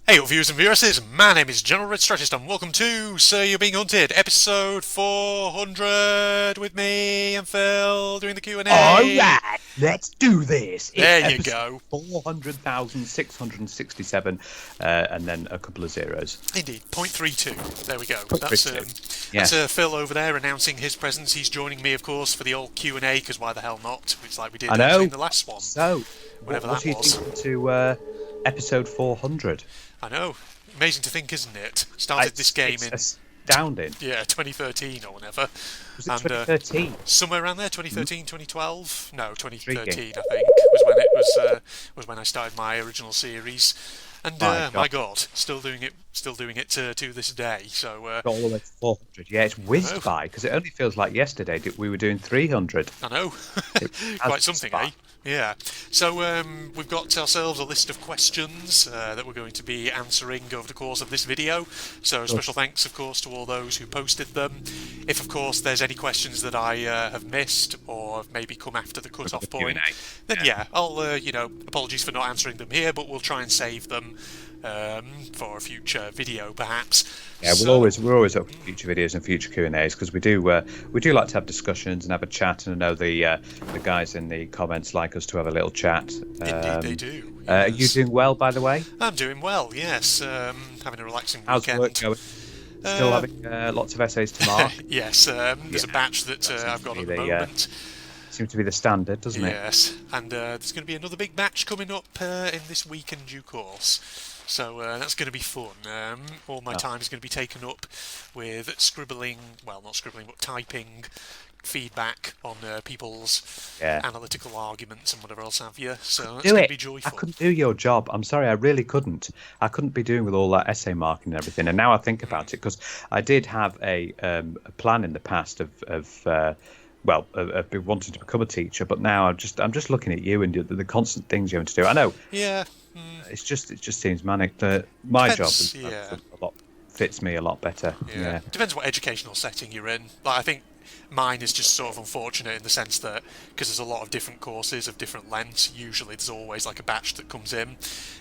Hey, viewers and viewresses, my name is General Red Strategist and welcome to So You're Being Hunted, episode 400 with me and Phil doing the All Q&A. right, let's do this. There It's you episode go. 400,667, and then a couple of zeros. Indeed, 0.32. There we go. That's Phil over there announcing his presence. He's joining me, of course, for the old Q&A, because why the hell not? It's like we did I know. in the last one. So, Whatever what that are you was. thinking to episode 400? I know. Amazing to think, isn't it? Started this game it's in astounding. 2013 or whenever. Was it 2013? Somewhere around there, 2013, 2012? No, 2013 Intriguing. I think was when it was when I started my original series. And my God, still doing it to this day. So Got all the way to 400. Yeah, it's whizzed by because it only feels like yesterday we were doing 300. I know, quite something, eh? Yeah. So we've got ourselves a list of questions that we're going to be answering over the course of this video. So special thanks, of course, to all those who posted them. If, of course, there's any questions that I have missed or have maybe come after the cut-off point, then I'll apologies for not answering them here, but we'll try and save them for a future video, perhaps. Yeah, we're always up for future videos and future Q&As because we do like to have discussions and have a chat, and I know the guys in the comments like us to have a little chat. Indeed, they do. Yes. Are you doing well, by the way? I'm doing well. Yes, having a relaxing How's weekend. work going? Still having lots of essays to mark. Yes, there's a batch that I've got at the moment. Seems to be the standard, doesn't it? Yes, and there's going to be another big batch coming up in this week in due course. So that's going to be fun. All my time is going to be taken up with scribbling, well, not scribbling, but typing feedback on people's analytical arguments and whatever else have you. So that's going to be joyful. I couldn't do your job. I'm sorry, I really couldn't. I couldn't be doing with all that essay marking and everything. And now I think about it, because I did have a plan in the past of I've been wanting to become a teacher, but now I'm just looking at you and the constant things you're having to do. I know. Yeah. It just seems manic. My job fits me a lot better. Yeah. Depends what educational setting you're in. Like, I think mine is just sort of unfortunate in the sense that because there's a lot of different courses of different lengths, usually there's always like a batch that comes in.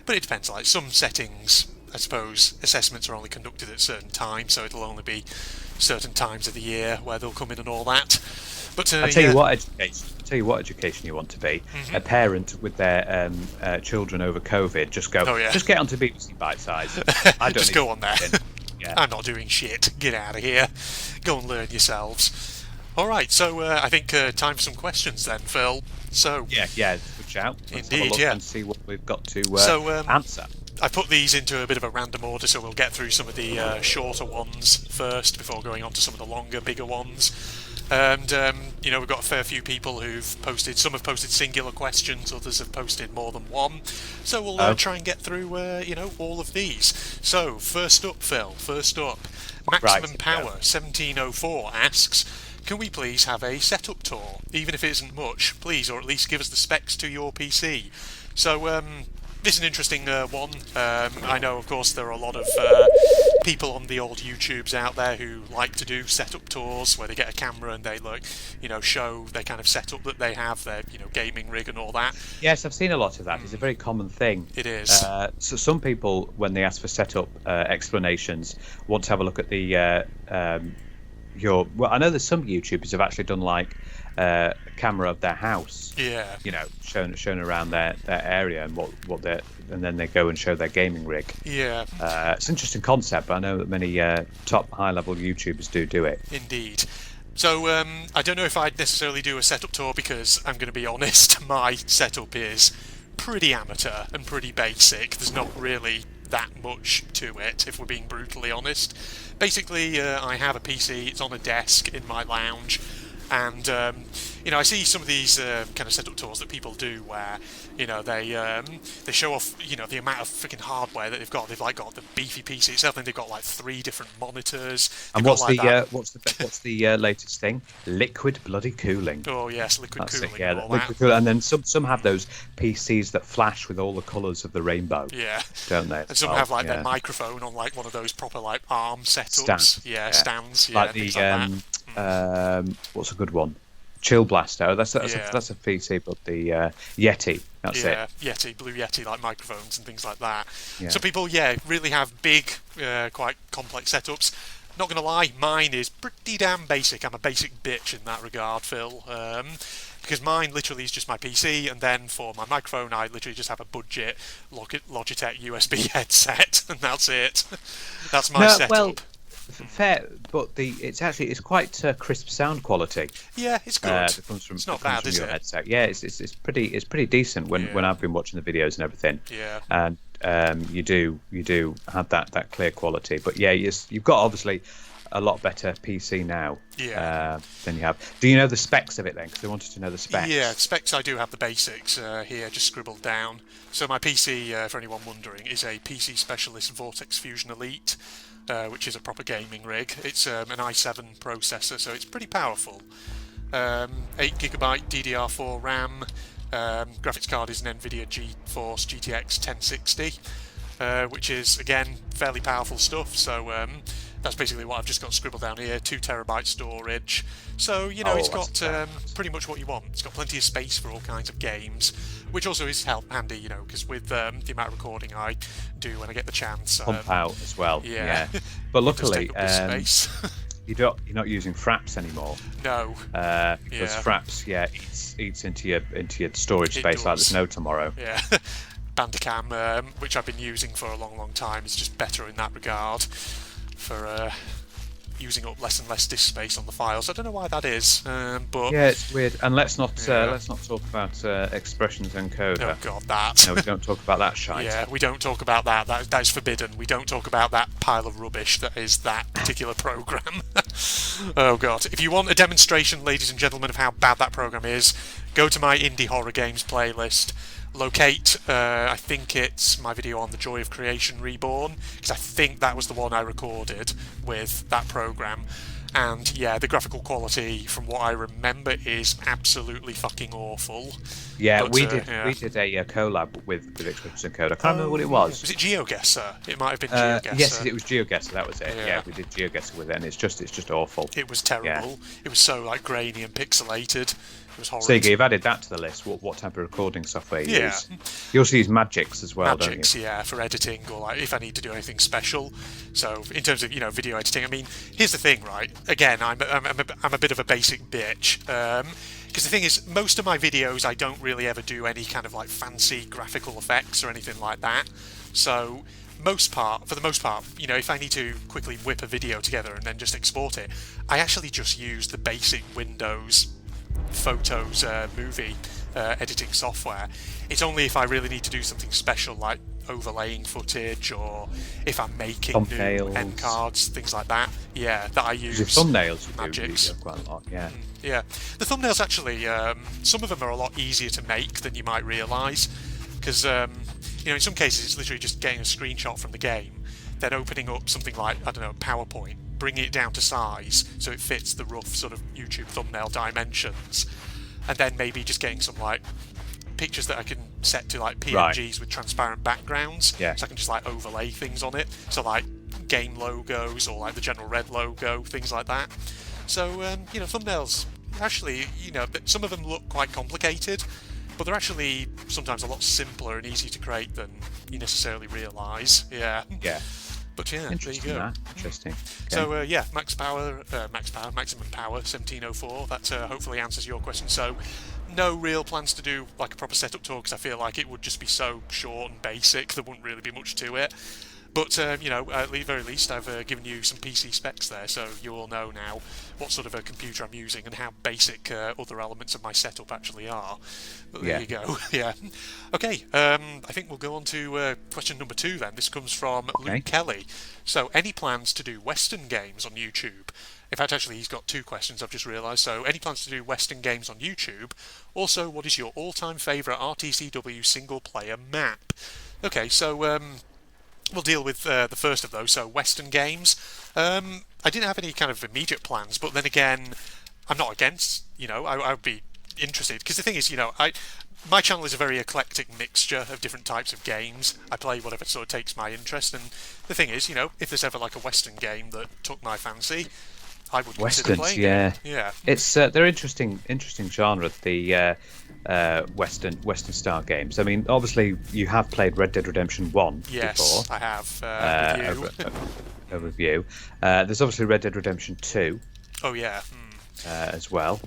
But it depends. Like some settings, I suppose assessments are only conducted at certain times, so it'll only be certain times of the year where they'll come in and all that. But I'll tell you what education you want to be. A parent with their children over COVID, just get onto BBC Bite Size. I don't just go on there. Yeah. I'm not doing shit. Get out of here. Go and learn yourselves. All right, so I think time for some questions then, Phil. So good shout. Let's indeed, have a look and see what we've got to answer. I put these into a bit of a random order, so we'll get through some of the shorter ones first before going on to some of the longer, bigger ones. And we've got a fair few people who've posted. Some have posted singular questions, others have posted more than one. So we'll try and get through all of these. So first up, Phil. Maximum Power 1704 asks, can we please have a setup tour, even if it isn't much, please, or at least give us the specs to your PC. So this is an interesting one. I know, of course, there are a lot of people on the old YouTubes out there who like to do setup tours where they get a camera and they show their kind of setup that they have, their gaming rig and all that. Yes, I've seen a lot of that. It's a very common thing. It is. So some people, when they ask for setup explanations, want to have a look at the I know there's some YouTubers have actually done like a camera of their house. Yeah. Shown around their area and what they're, and then they go and show their gaming rig. Yeah. It's an interesting concept, but I know that many top high-level YouTubers do it. Indeed. So I don't know if I'd necessarily do a setup tour because I'm going to be honest, my setup is pretty amateur and pretty basic. There's not really that much to it, if we're being brutally honest. Basically, I have a PC, it's on a desk in my lounge, and I see some of these kind of setup tours that people do where they show off the amount of freaking hardware that they've got. They've like got the beefy PC itself, and they've got like 3 different monitors. And what's the latest thing? Liquid bloody cooling. Oh yes, liquid cooling. Liquid cooling. And then some have those PCs that flash with all the colours of the rainbow. Yeah, don't they? And some have like their microphone on like one of those proper like ARM setups. Stands. Yeah, like things the like that. What's a good one? Chill Blaster. That's Yeah. that's a PC, but the Yeti. That's it. Yeah, Yeti, Blue Yeti, like microphones and things like that. Yeah. Some people, yeah, really have big, quite complex setups. Not gonna lie, mine is pretty damn basic. I'm a basic bitch in that regard, Phil. Because mine literally is just my PC, and then for my microphone, I literally just have a budget Logitech USB headset, and that's it. That's my setup. Well, fair, but it's quite crisp sound quality. Yeah, it's good. That comes from, it's not bad, from is your it? headset. Yeah, it's pretty decent when I've been watching the videos and everything. Yeah. And you do have that clear quality. But yeah, you've got obviously a lot better PC now than you have. Do you know the specs of it then? Because I wanted to know the specs. Yeah, specs, I do have the basics here, just scribbled down. So my PC, for anyone wondering, is a PC Specialist Vortex Fusion Elite, which is a proper gaming rig. It's an i7 processor, so it's pretty powerful. 8GB DDR4 RAM. Graphics card is an NVIDIA GeForce GTX 1060, which is, again, fairly powerful stuff. So that's basically what I've just got scribbled down here. 2TB storage. So, it's got pretty much what you want. It's got plenty of space for all kinds of games, which also is handy, because with the amount of recording I do when I get the chance. Pump out as well. Yeah. But luckily, space. you're not using fraps anymore. No. Because fraps, eats into your storage space like there's no tomorrow. Yeah. Bandicam, which I've been using for a long time, is just better in that regard for using up less and less disk space on the files. I don't know why that is, but yeah, it's weird. And let's not talk about expressions encoder. Oh god, that. No, we don't talk about that shite. Yeah, we don't talk about that. That is forbidden. We don't talk about that pile of rubbish that is that particular program. Oh god. If you want a demonstration, ladies and gentlemen, of how bad that program is, go to my indie horror games playlist. Locate, I think it's my video on the Joy of Creation Reborn, because I think that was the one I recorded with that program. And yeah, the graphical quality, from what I remember, is absolutely fucking awful. Yeah, but, we did a collab with Expressions Encoder. I can't remember what it was. Was it GeoGuessr? It might have been GeoGuessr. Yes, it was GeoGuessr. That was it. Yeah, we did GeoGuessr with it, and it's just awful. It was terrible. Yeah. It was so grainy and pixelated. It was horrible. So you've added that to the list. What type of recording software you use? You also use Magix as well, don't you? Yeah, for editing, or if I need to do anything special. So in terms of video editing, I mean, here's the thing, right? Again, I'm a bit of a basic bitch. Because the thing is, most of my videos I don't really ever do any kind of fancy graphical effects or anything like that. So for the most part, if I need to quickly whip a video together and then just export it, I actually just use the basic Windows Photos movie editing software. It's only if I really need to do something special, like overlaying footage, or if I'm making thumbnails, new end cards, things like that. Yeah, that I use. Thumbnails, Magix. You do quite a lot. Yeah. Yeah, the thumbnails actually, some of them are a lot easier to make than you might realise, because in some cases it's literally just getting a screenshot from the game, then opening up something like, I don't know, PowerPoint, bringing it down to size so it fits the rough sort of YouTube thumbnail dimensions, and then maybe just getting some pictures that I can set to PNGs with transparent backgrounds, so I can just overlay things on it, so game logos or the General Red logo, things like that. So thumbnails actually, some of them look quite complicated, but they're actually sometimes a lot simpler and easier to create than you necessarily realise. Yeah. But yeah, there you go. Interesting. Okay. So maximum power, 1704. That hopefully answers your question. So no real plans to do a proper setup tour, because I feel like it would just be so short and basic. There wouldn't really be much to it. But, at the very least, I've given you some PC specs there, so you all know now what sort of a computer I'm using and how basic other elements of my setup actually are. But there you go. Yeah. Okay, I think we'll go on to question number 2 then. This comes from Luke Kelly. So, any plans to do Western games on YouTube? In fact, actually, he's got 2 questions, I've just realised. So, any plans to do Western games on YouTube? Also, what is your all-time favourite RTCW single-player map? Okay, so we'll deal with the first of those, so Western games. I didn't have any kind of immediate plans, but then again, I'm not against, I would be interested, because the thing is, my channel is a very eclectic mixture of different types of games. I play whatever sort of takes my interest, and the thing is, if there's ever a Western game that took my fancy, I would consider Westerns, playing yeah. it. Yeah. It's they're interesting genre. The Western style games. I mean, obviously you have played Red Dead Redemption 1 Yes, before. I have. With you. A review. There's obviously Red Dead Redemption 2 Oh yeah. as well,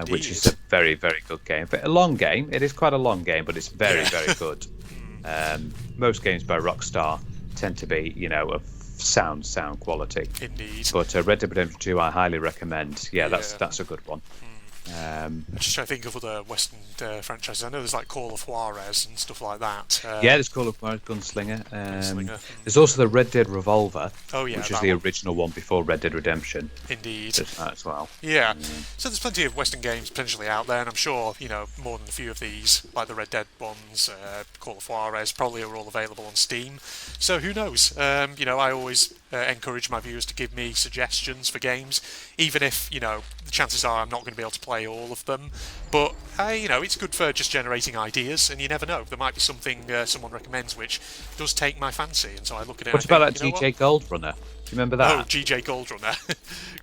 which is Indeed. a very, very good game. But a long game. It is quite a long game, but it's very, Yeah. very good. Most games by Rockstar tend to be, of sound quality. Indeed. But Red Dead Redemption 2, I highly recommend. Yeah, Yeah. that's a good one. I'm just trying to think of other Western franchises. I know there's like Call of Juarez and stuff like that. Yeah, there's Call of Juarez, Gunslinger. Gunslinger. There's also the Red Dead Revolver, Oh yeah, which is that the one. original one before Red Dead Redemption. Indeed. There's that as well. Yeah. So there's plenty of Western games potentially out there, and I'm sure more than a few of these, like the Red Dead ones, Call of Juarez, probably are all available on Steam. So who knows? I always encourage my viewers to give me suggestions for games, even if the chances are I'm not going to be able to play all of them. But it's good for just generating ideas, and you never know. There might be something someone recommends which does take my fancy, and so I look at it. What and about I that think, GJ Goldrunner? Do you remember that? Oh, GJ Goldrunner.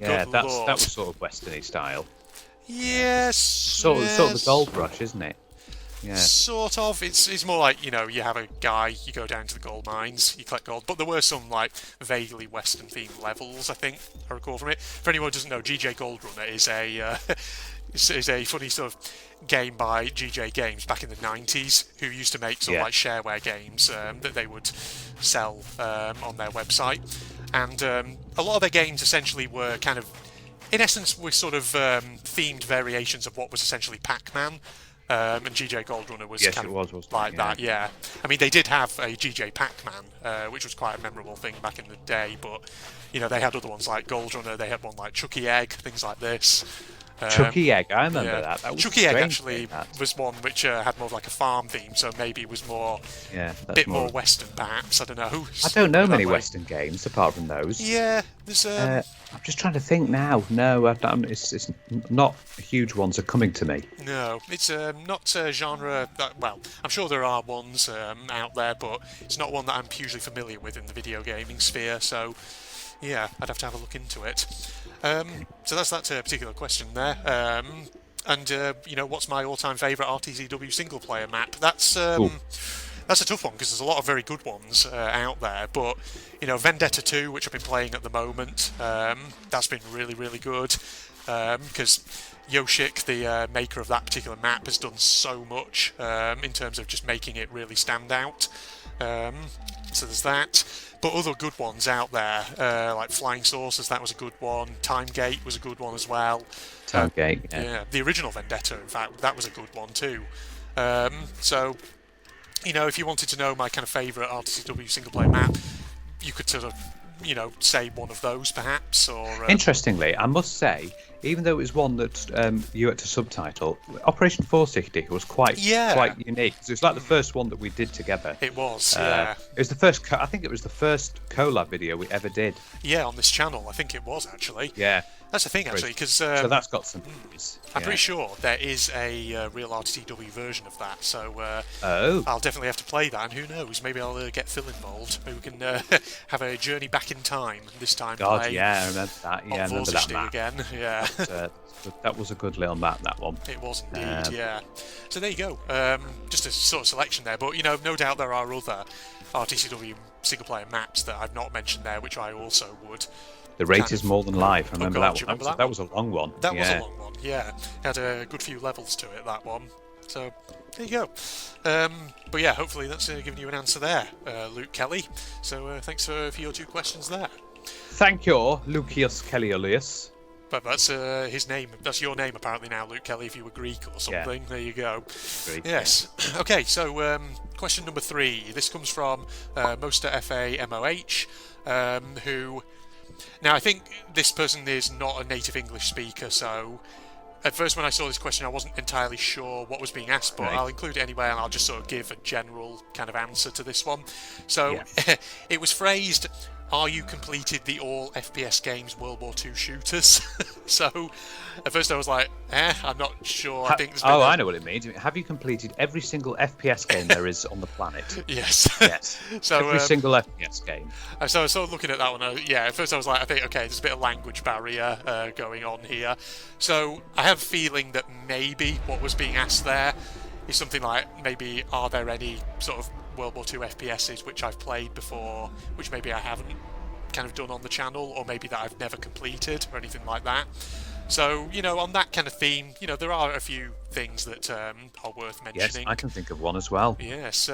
Yeah, Good that lord. was sort of Westerny style. Yes. Sort of the Gold Rush, isn't it? Yeah. Sort of. It's more like, you have a guy, you go down to the gold mines, you collect gold, but there were some, like, vaguely Western themed levels, I think, I recall from it. For anyone who doesn't know, GJ Goldrunner is a is a funny sort of game by GJ Games back in the 90s, who used to make sort of like shareware games that they would sell on their website. And a lot of their games essentially were kind of, in essence, were sort of themed variations of what was essentially Pac-Man. And GJ Goldrunner was kind of like that, yeah. I mean, they did have a GJ Pac-Man, which was quite a memorable thing back in the day, but, they had other ones like Goldrunner, they had one like Chucky Egg, things like this. Chucky Egg, I remember that. That was Chucky Egg strange actually that. was one which had more of like a farm theme, so maybe it was more, more Western perhaps, I don't know. I don't know many Western games apart from those. Yeah, there's... I'm just trying to think now. No, it's not huge ones are coming to me. No, it's not a genre that, well, I'm sure there are ones out there, but it's not one that I'm hugely familiar with in the video gaming sphere, so yeah, I'd have to have a look into it. So that's that particular question there. And what's my all-time favourite RTCW single-player map? That's a tough one because there's a lot of very good ones out there. But Vendetta 2, which I've been playing at the moment, that's been really, really good because Yoshik, the maker of that particular map, has done so much in terms of just making it really stand out. So there's that. But other good ones out there, like Flying Saucers, that was a good one. Timegate was a good one as well. Timegate, yeah. The original Vendetta, in fact, that was a good one too. So, if you wanted to know my kind of favourite RTCW single-player map, you could sort of, say one of those perhaps, or... Interestingly, I must say, even though it was one that you had to subtitle, Operation 460 was quite unique. So it's like the first one that we did together. It was, yeah. It was the first. I think it was the first collab video we ever did. Yeah, on this channel, I think it was actually. Yeah. That's the thing, actually, because... so that's got some... I'm pretty sure there is a real RTCW version of that, so I'll definitely have to play that, and who knows, maybe I'll get Phil involved. Maybe we can have a journey back in time, this time play yeah, I remember that. Yeah, I remember that map. again, yeah. That was a good little map, that one. It was indeed, yeah. So there you go. Just a sort of selection there, but, no doubt there are other RTCW single-player maps that I've not mentioned there, which I also would... The Rate is More Than Life. I remember that one. That that was a long one. That was a long one, yeah. Had a good few levels to it, that one. So, there you go. But yeah, hopefully that's given you an answer there, Luke Kelly. So thanks for your two questions there. Thank you, Lucius Kellyolius. But that's his name. That's your name apparently now, Luke Kelly, if you were Greek or something. Yeah. There you go. Greek, yes. Yeah. Okay, so question number 3. This comes from Moster FAMOH, who... Now, I think this person is not a native English speaker, so at first when I saw this question I wasn't entirely sure what was being asked, but I'll include it anyway and I'll just sort of give a general kind of answer to this one. So, it was phrased, are you completed the all FPS games World War II shooters? So, at first I was like, I'm not sure. I think there's been I know what it means. Have you completed every single FPS game there is on the planet? Yes. Yes. So every single FPS game. So I was sort of looking at that one. At first I was like, I think, okay, there's a bit of language barrier going on here. So I have a feeling that maybe what was being asked there is something like, maybe are there any sort of World War II FPSs which I've played before, which maybe I haven't kind of done on the channel, or maybe that I've never completed, or anything like that. So, on that kind of theme, there are a few things that are worth mentioning. Yes, I can think of one as well. Yes.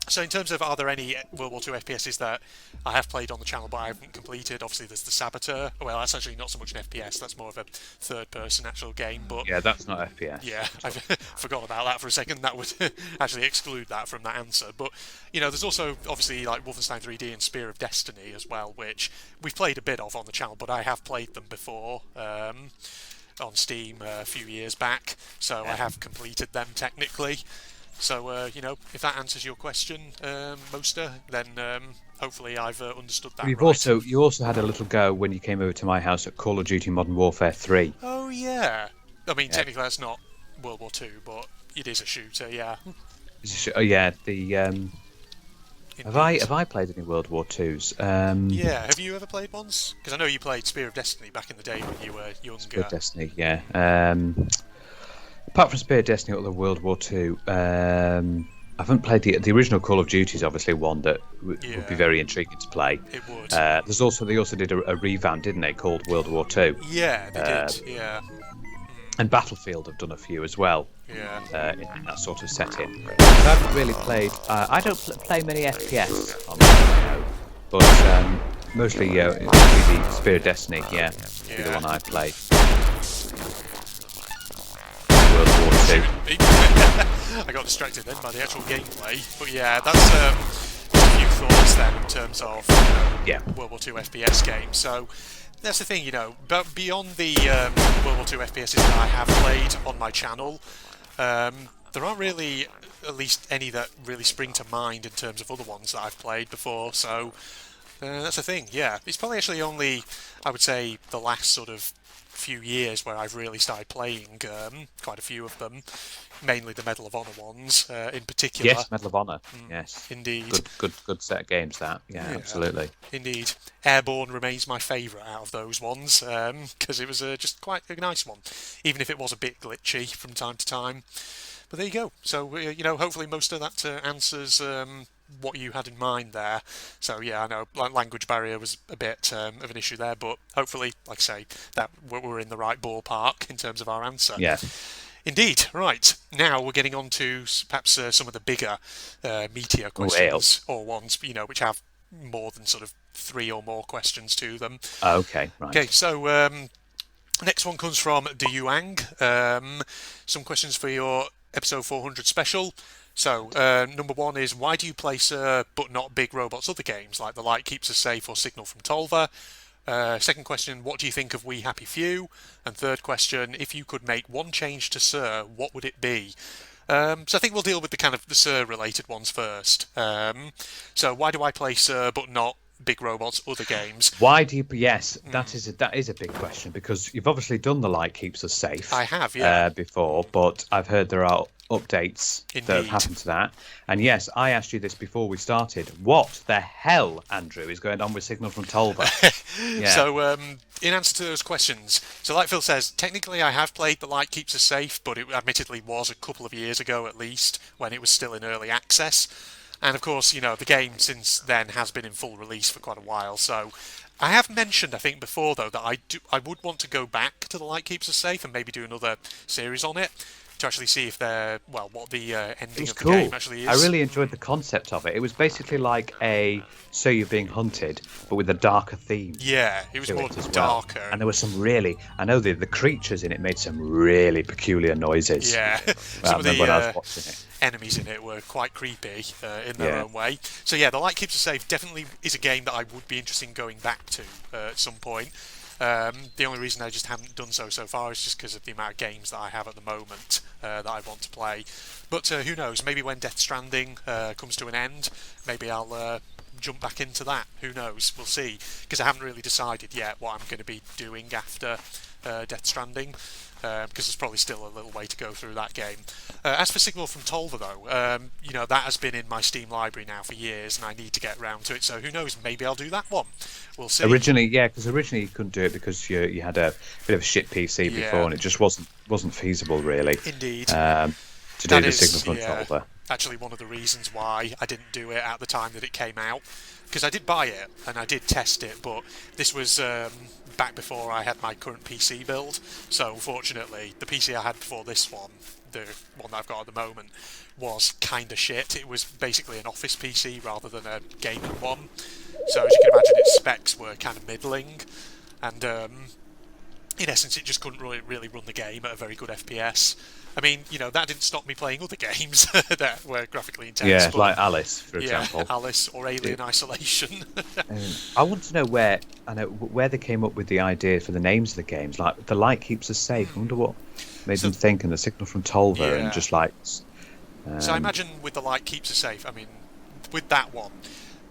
So in terms of, are there any World War II FPSs that I have played on the channel but I haven't completed? Obviously, there's the Saboteur. Well, that's actually not so much an FPS. That's more of a third-person actual game. But yeah, that's not FPS. yeah, I forgot about that for a second. That would actually exclude that from that answer. But there's also obviously like Wolfenstein 3D and Spear of Destiny as well, which we've played a bit of on the channel, but I have played them before. On Steam a few years back, so I have completed them technically. So, if that answers your question, Moster, then hopefully I've understood that. You also had a little go when you came over to my house at Call of Duty Modern Warfare 3. Oh yeah, I mean technically that's not World War II, but it is a shooter, yeah. Have I played any World War IIs? Yeah, have you ever played ones? Because I know you played Spear of Destiny back in the day when you were younger. Spear of Destiny, yeah. Apart from Spear of Destiny or the World War II, I haven't played the original Call of Duty. Is obviously one that would be very intriguing to play. It would. They also did a revamp, didn't they, called World War II? Yeah, they did. Yeah. And Battlefield have done a few as well. Yeah. In that sort of setting. But I haven't really played. I don't play many FPS on my but mostly the Spear of Destiny. Yeah, be the one I played. World War II. I got distracted then by the actual gameplay, but yeah, that's a few thoughts then in terms of World War II FPS games. So that's the thing, but beyond the World War II FPSs that I have played on my channel, there aren't really at least any that really spring to mind in terms of other ones that I've played before. So that's the thing. Yeah, it's probably actually only, I would say, the last sort of few years where I've really started playing quite a few of them, mainly the Medal of Honor ones in particular. Yes, Medal of Honor. Yes, indeed. Good set of games. That absolutely. Indeed, Airborne remains my favourite out of those ones because it was just quite a nice one, even if it was a bit glitchy from time to time. But there you go. So hopefully most of that answers what you had in mind there. So yeah, I know language barrier was a bit of an issue there, but hopefully, like I say, that we're in the right ballpark in terms of our answer. Yeah. Indeed. Right. Now we're getting on to perhaps some of the bigger, meatier questions, or ones which have more than sort of 3 or more questions to them. Okay. Right. Okay. So next one comes from Deyuang. Some questions for your episode 400 special. So, number 1 is, why do you play Sir but not Big Robots other games, like The Light Keeps Us Safe or Signal from Tolva? Second question, what do you think of We Happy Few? And third question, if you could make one change to Sir, what would it be? So I think we'll deal with the kind of the Sir related ones first. So why do I play Sir but not Big Robots other games? Why do you? Yes, that is a big question, because you've obviously done The Light Keeps Us Safe. I have, yeah. Before, but I've heard there are updates Indeed. that have happened to that. And yes, I asked you this before we started. What the hell, Andrew, is going on with Signal from Tolva? Yeah. So, in answer to those questions, so like Phil says, technically I have played The Light Keeps Us Safe, but it admittedly was a couple of years ago at least, when it was still in early access. And of course, the game since then has been in full release for quite a while. So I have mentioned, I think before though, that I would want to go back to The Light Keeps Us Safe and maybe do another series on it, to actually see if what the ending of the game actually is. I really enjoyed the concept of it. It was basically like So You're Being Hunted, but with a darker theme. Yeah, it was more darker. And there was some I know the creatures in it made some really peculiar noises. Yeah, some of the when I was watching it. Enemies in it were quite creepy in their own way. So yeah, The Light Keeps Us Safe definitely is a game that I would be interested in going back to at some point. The only reason I just haven't done so far is just because of the amount of games that I have at the moment that I want to play. But who knows, maybe when Death Stranding comes to an end, maybe I'll jump back into that. Who knows? We'll see. Because I haven't really decided yet what I'm going to be doing after Death Stranding. Because there's probably still a little way to go through that game. As for Signal from Tolva, though, that has been in my Steam library now for years, and I need to get round to it. So who knows? Maybe I'll do that one. We'll see. Originally you couldn't do it because you had a bit of a shit PC before, and it just wasn't feasible, really. Indeed. To do the Signal from Tolva. Actually, one of the reasons why I didn't do it at the time that it came out, because I did buy it and I did test it, but this was back before I had my current PC build. So unfortunately, the PC I had before this one, the one that I've got at the moment, was kind of shit. It was basically an office PC rather than a gaming one. So as you can imagine, its specs were kind of middling, and in essence, it just couldn't really run the game at a very good FPS. I mean, that didn't stop me playing other games that were graphically intense. Yeah, like Alice, for example. Alice or Alien Isolation. I want to know where they came up with the idea for the names of the games. Like, The Light Keeps Us Safe. I wonder what made them think, and The Signal from Tolva, and just like... So I imagine with The Light Keeps Us Safe, I mean, with that one,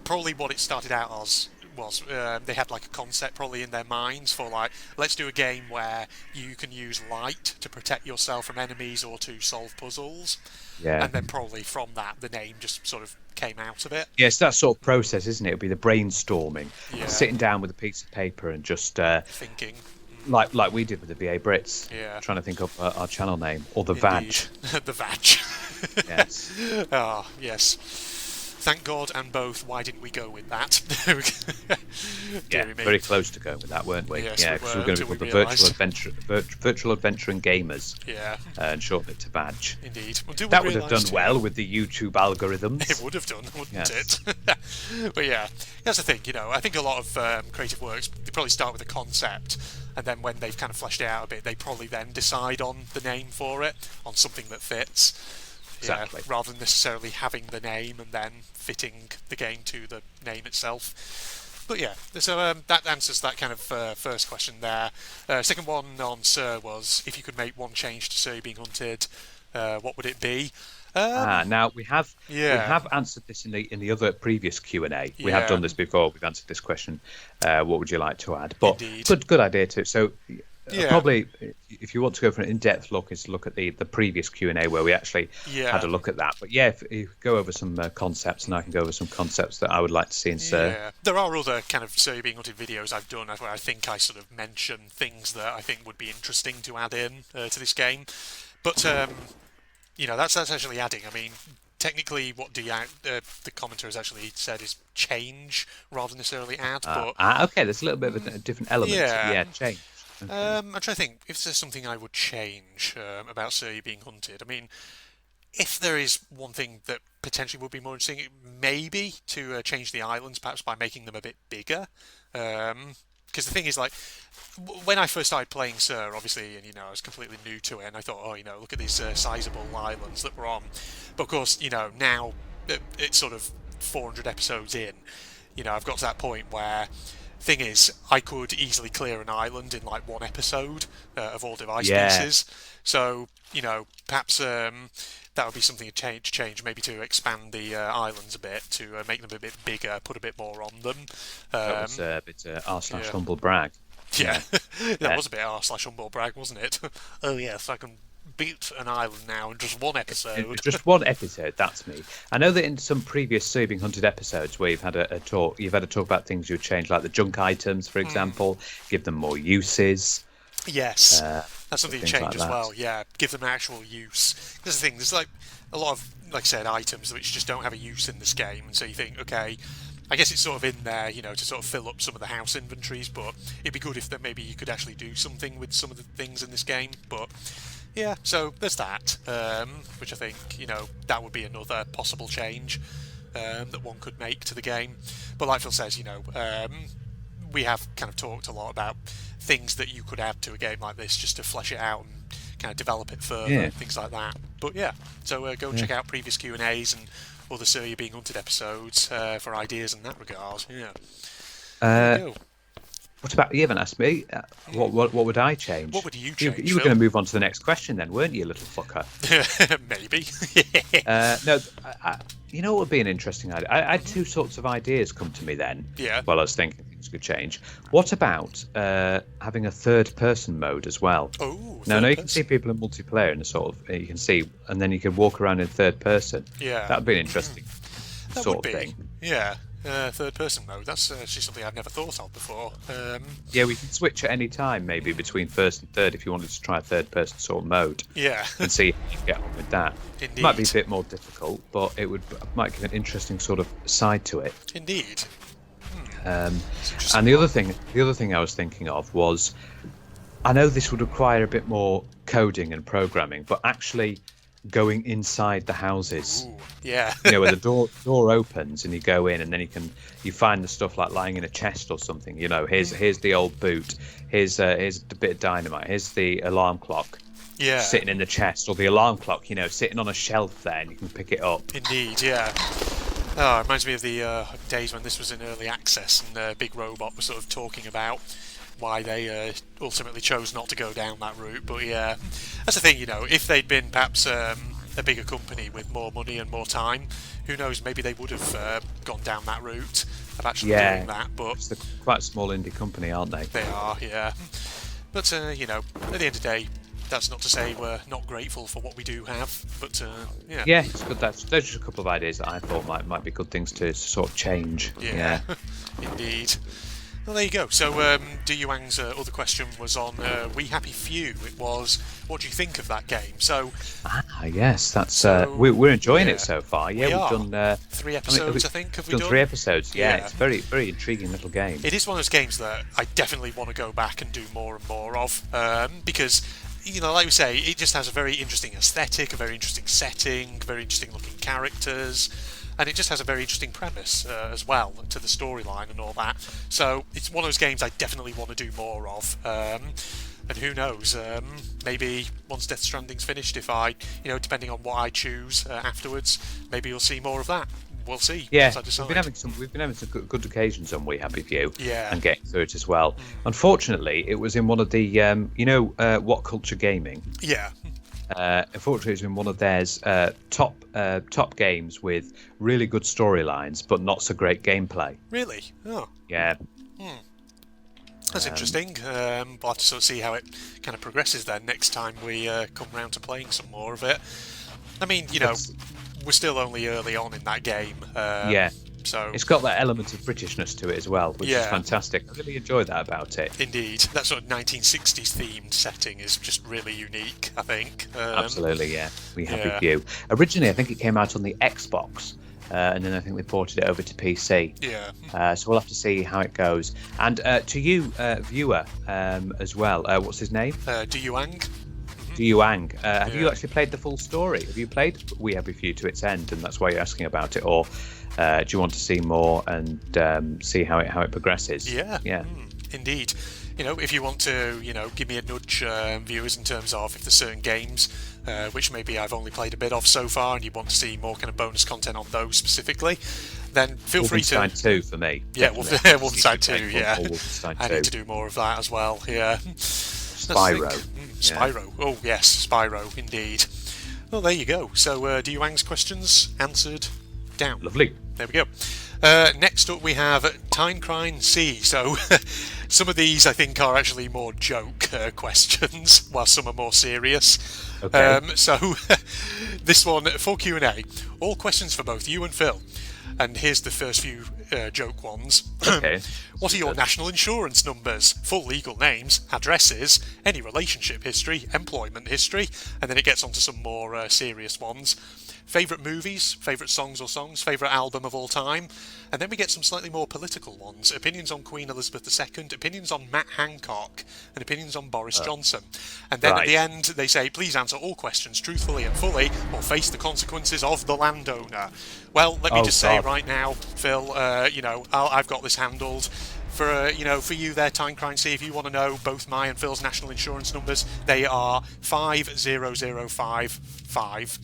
probably what it started out as was they had like a concept probably in their minds for like, let's do a game where you can use light to protect yourself from enemies or to solve puzzles. Yeah. And then probably from that, the name just sort of came out of it. Yeah, it's that sort of process, isn't it? It'll be the brainstorming, sitting down with a piece of paper and just thinking. Like we did with the BA Brits, trying to think of our channel name, or the VAG. The VAG. Yes. Ah, yes. Thank God and both. Why didn't we go with that? Very close to going with that, weren't we? Yes, because we were going to be called the Virtual Adventuring Gamers. Yeah. And shorten it to VAG. Indeed. That would have done well with the YouTube algorithms. It would have done, wouldn't it? But yeah, that's the thing. I think a lot of creative works, they probably start with a concept, and then when they've kind of fleshed it out a bit, they probably then decide on the name for it, on something that fits. Exactly. Rather than necessarily having the name and then fitting the game to the name itself. But yeah, so that answers that kind of first question there. Second one on Sir was, if you could make one change to Sir being hunted, what would it be? Now we have answered this in the other previous Q&A. We have done this before. We've answered this question. What would you like to add? But good idea too. So. Probably, if you want to go for an in-depth look, is to look at the previous Q&A where we actually had a look at that. But if you go over some concepts, and I can go over some concepts that I would like to see in Sir. Yeah, there are other kind of Sir being hunted videos I've done where I think I sort of mention things that I think would be interesting to add in to this game. But that's actually adding. I mean, technically, what the commenter has actually said is change rather than necessarily add. Okay, there's a little bit of a different element. Yeah, change. Okay. I'm trying to think if there's something I would change about Surrey being hunted. I mean, if there is one thing that potentially would be more interesting, maybe to change the islands, perhaps by making them a bit bigger. Because the thing is, like, when I first started playing Sir, obviously, and I was completely new to it, and I thought, look at these sizable islands that we're on. But of course, now it's sort of 400 episodes in. I've got to that point where. Thing is, I could easily clear an island in like one episode of all device pieces. So, perhaps that would be something to change, maybe to expand the islands a bit, to make them a bit bigger, put a bit more on them. That was a bit r/humble brag. Yeah, that was a bit r/humble brag, wasn't it? Oh yes, I can beat an island now in just one episode. Just one episode, that's me. I know that in some previous Sir Being Hunted episodes where you've had a talk about things you would change, like the junk items, for example, give them more uses. Yes, that's something to change as well. Yeah, give them actual use. There's the thing. There's like a lot of, like I said, items which just don't have a use in this game, and so you think, okay, I guess it's sort of in there, to sort of fill up some of the house inventories. But it'd be good if that maybe you could actually do something with some of the things in this game. But yeah, so there's that, which I think, that would be another possible change that one could make to the game. But like Phil says, we have kind of talked a lot about things that you could add to a game like this just to flesh it out and kind of develop it further, things like that. But yeah, so go and check out previous Q&As and other Sir You're Being Hunted episodes for ideas in that regard. Yeah. There you go. What about, you haven't asked me, what would I change? What would you change, You were going to move on to the next question then, weren't you, little fucker? Maybe. You know what would be an interesting idea? I had two sorts of ideas come to me then. Yeah. While I was thinking things could change. What about having a third-person mode as well? Oh, Now, you can see people in multiplayer and sort of you can see, and then you can walk around in third person. Yeah. That'd be an interesting that sort would of be. thing. Yeah. Third-person mode. That's actually something I've never thought of before. Yeah, we can switch at any time, maybe between first and third, if you wanted to try a third-person sort of mode. Yeah. And see how you get on with that. Indeed. Might be a bit more difficult, but might give an interesting sort of side to it. Indeed. And the other thing I was thinking of was, I know this would require a bit more coding and programming, but actually going inside the houses. Ooh, yeah. Where the door opens and you go in, and then you find the stuff like lying in a chest or something. Here's the old boot. Here's a bit of dynamite. Here's the alarm clock. Yeah. Sitting in the chest, or the alarm clock, sitting on a shelf there, and you can pick it up. Indeed, yeah. Oh, it reminds me of the days when this was in early access, and Big Robot was sort of talking about why they ultimately chose not to go down that route. But yeah, that's the thing, if they'd been perhaps a bigger company with more money and more time, who knows, maybe they would have gone down that route of actually doing that. But they're quite a small indie company, aren't they? They are, yeah. But, at the end of the day, that's not to say we're not grateful for what we do have, but yeah. Yeah, it's good. Those are just a couple of ideas that I thought might be good things to sort of change. Yeah. Indeed. Well, there you go. So, Du Yuang's other question was on We Happy Few. It was, what do you think of that game? So, yes, that's we're enjoying it so far. Yeah, we've done 3 episodes. I think have we done 3 episodes. Yeah, it's a very very intriguing little game. It is one of those games that I definitely want to go back and do more and more of, because, like we say, it just has a very interesting aesthetic, a very interesting setting, very interesting looking characters. And it just has a very interesting premise as well to the storyline and all that. So it's one of those games I definitely want to do more of. And who knows, maybe once Death Stranding's finished, if I, depending on what I choose afterwards, maybe you'll see more of that. We'll see. Yeah, we've been having some good occasions on We Happy Few, and getting through it as well. Unfortunately, it was in one of the What Culture Gaming. Yeah. Unfortunately, it's been one of theirs top games with really good storylines, but not so great gameplay. Really? Oh. Yeah. That's interesting. We'll have to sort of see how it kind of progresses then next time we come round to playing some more of it. I mean, we're still only early on in that game. So it's got that element of Britishness to it as well, which is fantastic. I really enjoy that about it. Indeed. That sort of 1960s themed setting is just really unique, I think. Absolutely, yeah. We Happy Few. Originally, I think it came out on the Xbox, and then I think they ported it over to PC. Yeah. So we'll have to see how it goes. And to you, viewer, as well, what's his name? Du Yuang. Du Yuang. Have you actually played the full story? Have you played We Happy Few to its end, and that's why you're asking about it? Or do you want to see more and see how it progresses? Yeah. Indeed. If you want to, give me a nudge, viewers, in terms of if there's certain games which maybe I've only played a bit of so far, and you want to see more kind of bonus content on those specifically, then feel free to. Wolfenstein 2 for me. Yeah, Wolfenstein 2. Yeah, Wolfenstein 2. I need to do more of that as well. Yeah. Spyro. Spyro. Oh yes, Spyro. Indeed. Well, there you go. So, Du Yuang's questions answered down. Lovely. There we go. Next up we have Tynecrine C. So some of these I think are actually more joke questions, while some are more serious. Okay. So this one for Q&A. All questions for both you and Phil. And here's the first few joke ones. Okay. What are your national insurance numbers? Full legal names, addresses, any relationship history, employment history, and then it gets on to some more serious ones. Favourite movies, favourite songs or songs, favourite album of all time, and then we get some slightly more political ones. Opinions on Queen Elizabeth II, opinions on Matt Hancock, and opinions on Boris Johnson. And then at the end they say, please answer all questions truthfully and fully, or face the consequences of the landowner. Well, let me just say right now, Phil, I've got this handled. For you there, Tynecrine C, if you want to know both my and Phil's national insurance numbers, they are 50055.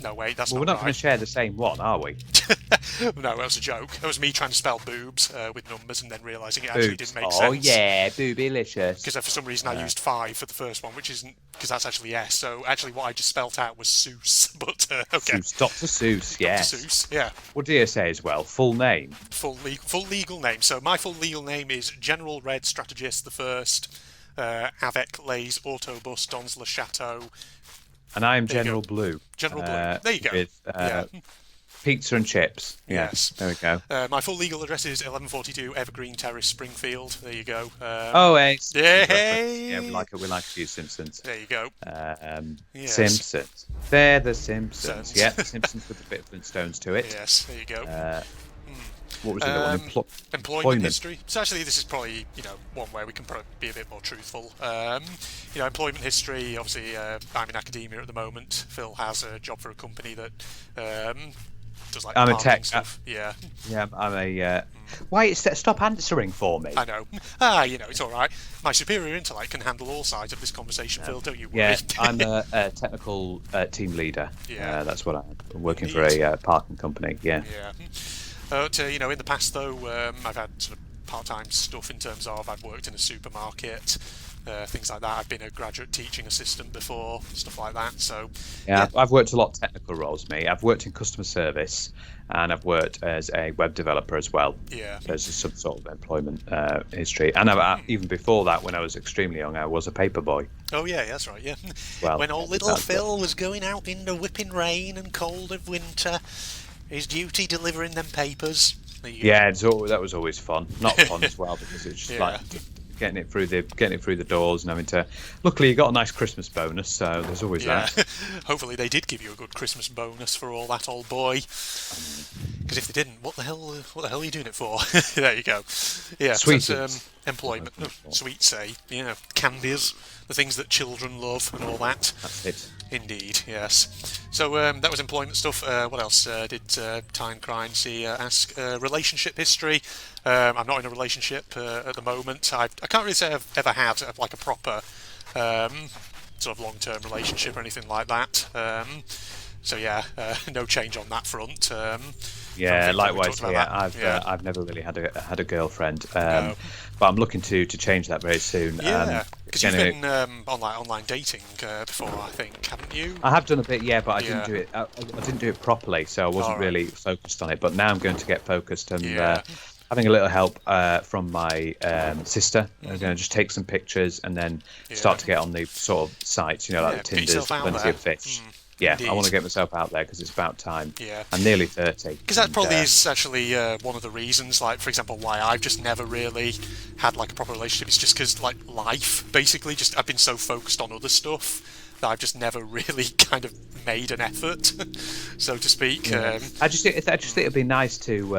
No, wait, that's Well, not we're not going right. to share the same one, are we? No, that was a joke. That was me trying to spell boobs with numbers and then realising it actually Boobs. didn't make Oh sense. yeah, boobylicious. Because for some reason I used 5 for the first one, which isn't, because that's actually S. So actually, what I just spelt out was Seuss. But okay, Seuss, Dr. Seuss. Yes. Dr. Seuss. Yeah, What do you say as well? Full name. full legal name. So my full legal name is General Red Strategist the First, avec les autobus dans le château. And I am There you General go. Blue. General Blue. There you go. With Yeah. pizza and chips. Yeah, Yes. there we go. My full legal address is 1142 Evergreen Terrace, Springfield. There you go. Oh, hey. Yay! Yeah, we like it. We like a few Simpsons. There you go. Yes. Simpsons. They're the Simpsons. Simpsons. Yeah, the Simpsons with a bit of Flintstones to it. Yes, there you go. What was the other one? Employment history. So actually, this is probably one where we can probably be a bit more truthful. Employment history. Obviously, I'm in academia at the moment. Phil has a job for a company that does like I'm a parking tech. stuff. Yeah, Yeah, I'm a. Why? Stop answering for me. I know. It's all right. My superior intellect can handle all sides of this conversation, Phil. Don't you worry. Yeah, I'm a technical team leader. Yeah. That's what I'm working Indeed. for a parking company. Yeah. Yeah. But, in the past, though, I've had sort of part-time stuff in terms of I've worked in a supermarket, things like that. I've been a graduate teaching assistant before, stuff like that. So Yeah, I've worked a lot of technical roles, me. I've worked in customer service, and I've worked as a web developer as well. Yeah. There's some sort of employment history. And even before that, when I was extremely young, I was a paper boy. Oh, yeah, that's right, yeah. Well, when old little that's Phil was going out in the whipping rain and cold of winter, his duty delivering them papers. There you go. Yeah, that was always fun. Not fun as well, because it's just Yeah. like getting it through the doors and having to. Luckily, you got a nice Christmas bonus, so there's always Yeah. that. Hopefully they did give you a good Christmas bonus for all that, old boy. Because if they didn't, what the hell are you doing it for? There you go. Yeah, so Sweeties. that's employment. Sweets, say. Candies, the things that children love and all that. That's it. Indeed, yes. So that was employment stuff. What else did Tyne Crinesy ask? Relationship history. I'm not in a relationship at the moment. I can't really say I've ever had like a proper sort of long-term relationship or anything like that. So yeah, no change on that front. Yeah, From things likewise. that we talked about that. I've never really had a girlfriend, No. but I'm looking to change that very soon. Yeah, because you've Getting been online dating before, I think, haven't you? I have done a bit, yeah, but I Yeah. didn't do it. I didn't do it properly, so I wasn't All right. really focused on it. But now I'm going to get focused and Yeah. having a little help from my sister. I'm going to just take some pictures and then start to get on the sort of sites, like Yeah, the get Tinder's, yourself out Plenty there. of Fish. Yeah, indeed. I want to get myself out there because it's about time. Yeah. I'm nearly 30. Because that and, probably is actually one of the reasons, like, for example, why I've just never really had, like, a proper relationship. It's just because, like, life, basically, just I've been so focused on other stuff that I've just never really kind of made an effort, so to speak. I just think it'd be nice to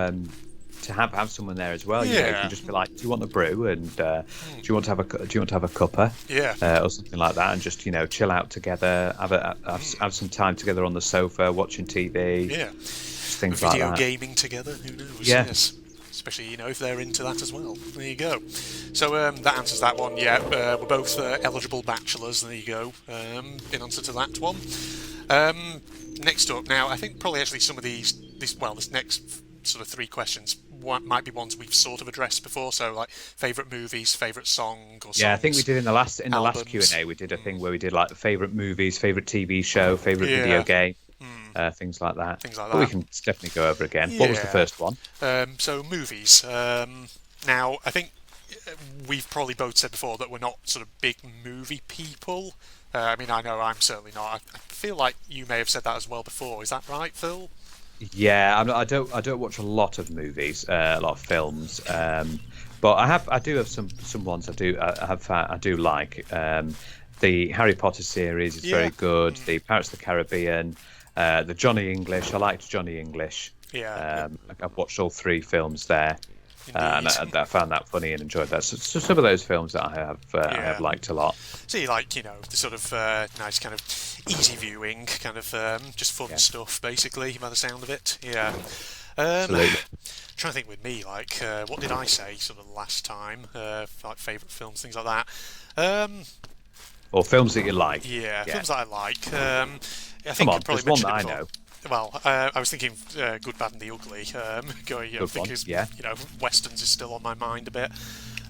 have someone there as well. You Yeah. can just be like, do you want a brew, and do you want to have a cuppa, Yeah. or something like that, and just chill out together, have some time together on the sofa watching TV, Yeah. just things like Video that. gaming together, who knows? Yeah. Yes. Especially, if they're into that as well. There you go. So that answers that one. Yeah, we're both eligible bachelors. There you go. In answer to that one. Next up, now I think probably actually some of this next sort of 3 questions might be ones we've sort of addressed before. So like favourite movies, favourite song or songs. Yeah, I think we did in the last albums. Q&A. We did a thing where we did like favourite movies, favourite TV show, favourite video game, things like that. Things like But we that. can definitely go over again. What was the Yeah. first one? So movies. Now I think we've probably both said before that we're not sort of big movie people. I mean, I know I'm certainly not. I feel like you may have said that as well before. Is that right, Phil? Yeah, I don't watch a lot of movies, a lot of films, but I do have some ones I do like. The Harry Potter series is very good. The Pirates of the Caribbean, the Johnny English. I liked Johnny English. Yeah. I've watched all 3 films there, and Indeed. I found that funny and enjoyed that. So some of those films that I have liked a lot. So you like, the sort of nice kind of easy viewing, kind of just fun stuff, basically, by the sound of it. Yeah. Absolutely. Trying to think with me, like, what did I say sort of last time? Like favourite films, things like that. Or films that you like. Yeah, films that I like. I think Come on, I probably there's one mentioned that it I know. before. well, I was thinking Good, Bad and the Ugly. Going, Good one. thinking, Yeah. westerns is still on my mind a bit.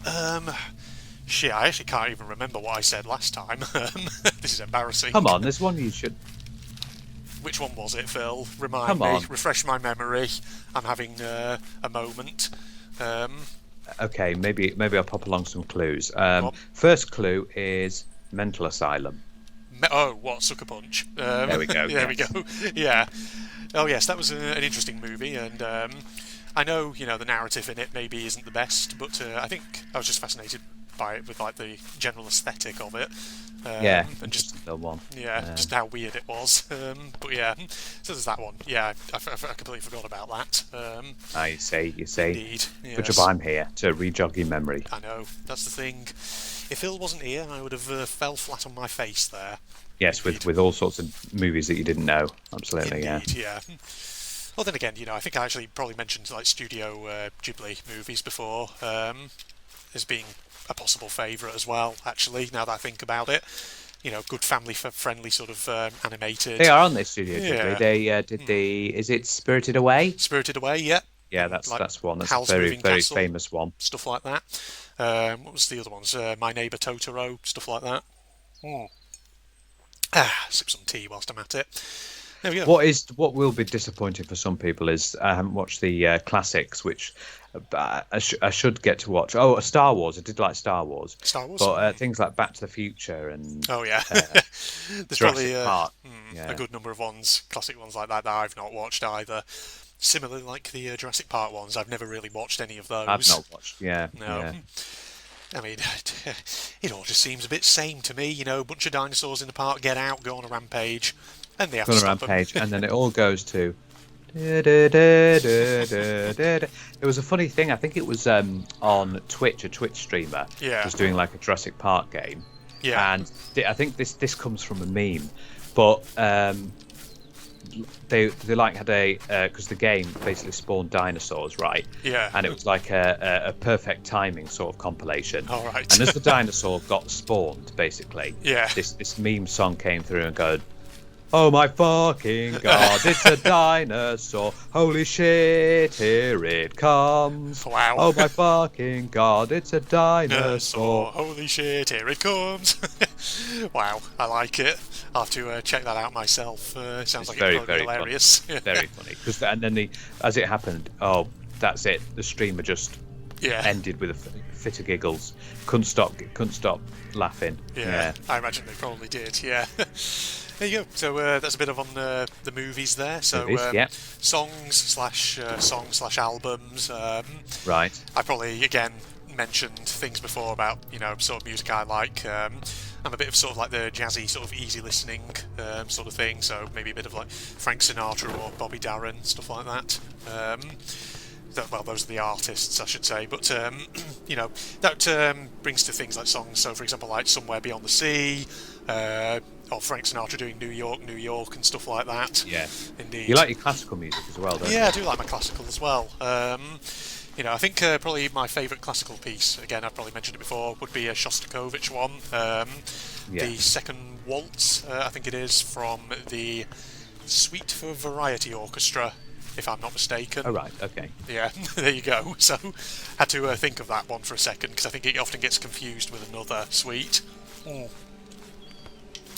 Um, Shit, I actually can't even remember what I said last time. This is embarrassing. Come on, there's one you should. Which one was it, Phil? Remind Come me. on. Refresh my memory. I'm having a moment. Okay, maybe I'll pop along some clues. On. First clue is mental asylum. What, Sucker Punch? There we go. There we yes. go. Yeah. Oh, yes, that was an interesting movie, and I know, the narrative in it maybe isn't the best, but I think I was just fascinated by it with like the general aesthetic of it. Yeah, and just the one. just how weird it was. But yeah, so there's that one. Yeah, I completely forgot about that. You see. Indeed. Good Yes. job I'm here to re-jog your memory. I know, that's the thing. If Phil wasn't here, I would have fell flat on my face there. Yes, Indeed. with all sorts of movies that you didn't know. Absolutely, Indeed, yeah. Well, then again, I think I actually probably mentioned like Studio Ghibli movies before as being a possible favourite as well. Actually, now that I think about it, good family-friendly sort of animated. They are on this Studio Yeah. Ghibli. They did Is it Spirited Away? Spirited Away, yeah. Yeah, that's one. That's Howl's a very Moving very Castle. famous one. Stuff like that. What was the other ones? My Neighbour Totoro, stuff like that. Sip some tea whilst I'm at it. There we go. What will be disappointing for some people is I haven't watched the classics, which I should get to watch. Oh, Star Wars. I did like Star Wars. Star Wars. But things like Back to the Future and Oh yeah, there's probably Jurassic Park. a good number of ones, classic ones like that I've not watched either. Similarly, like the Jurassic Park ones, I've never really watched any of those. I've not watched. Yeah. No. Yeah. I mean, it all just seems a bit same to me. A bunch of dinosaurs in the park get out, go on a rampage, and they have Go to on a stop them. rampage, and then it all goes to. There was a funny thing. I think it was on Twitch. A Twitch streamer was doing like a Jurassic Park game. Yeah. And I think this comes from a meme, but they like had a because the game basically spawned dinosaurs, right? Yeah. And it was like a perfect timing sort of compilation. All right. And as the dinosaur got spawned, basically, Yeah. this meme song came through and go, "Oh my fucking god, it's a dinosaur! Holy shit, here it comes! Wow. Oh my fucking god, it's a dinosaur!" Holy shit, here it comes. Wow, I like it. I'll have to check that out myself. It sounds like very, it's probably very hilarious. Very funny. And then as it happened, oh, that's it. The streamer just Yeah. ended with a fit of giggles. Couldn't stop laughing. Yeah, I imagine they probably did. Yeah. There you go. So that's a bit of on the movies there. So Movies, yeah. songs/albums. Right. I probably again mentioned things before about sort of music I like. I'm a bit of sort of like the jazzy sort of easy listening sort of thing. So maybe a bit of like Frank Sinatra or Bobby Darin, stuff like that. Well, those are the artists, I should say, but that brings to things like songs. So, for example, like "Somewhere Beyond the Sea," or Frank Sinatra doing "New York, New York" and stuff like that. Yeah. Indeed. You like your classical music as well, don't you? Yeah, I do like my classical as well. I think probably my favourite classical piece, again, I've probably mentioned it before, would be a Shostakovich one. The second waltz, I think it is, from the Suite for Variety Orchestra, if I'm not mistaken. Oh, right, okay. Yeah, there you go. So, had to think of that one for a second, because I think it often gets confused with another suite.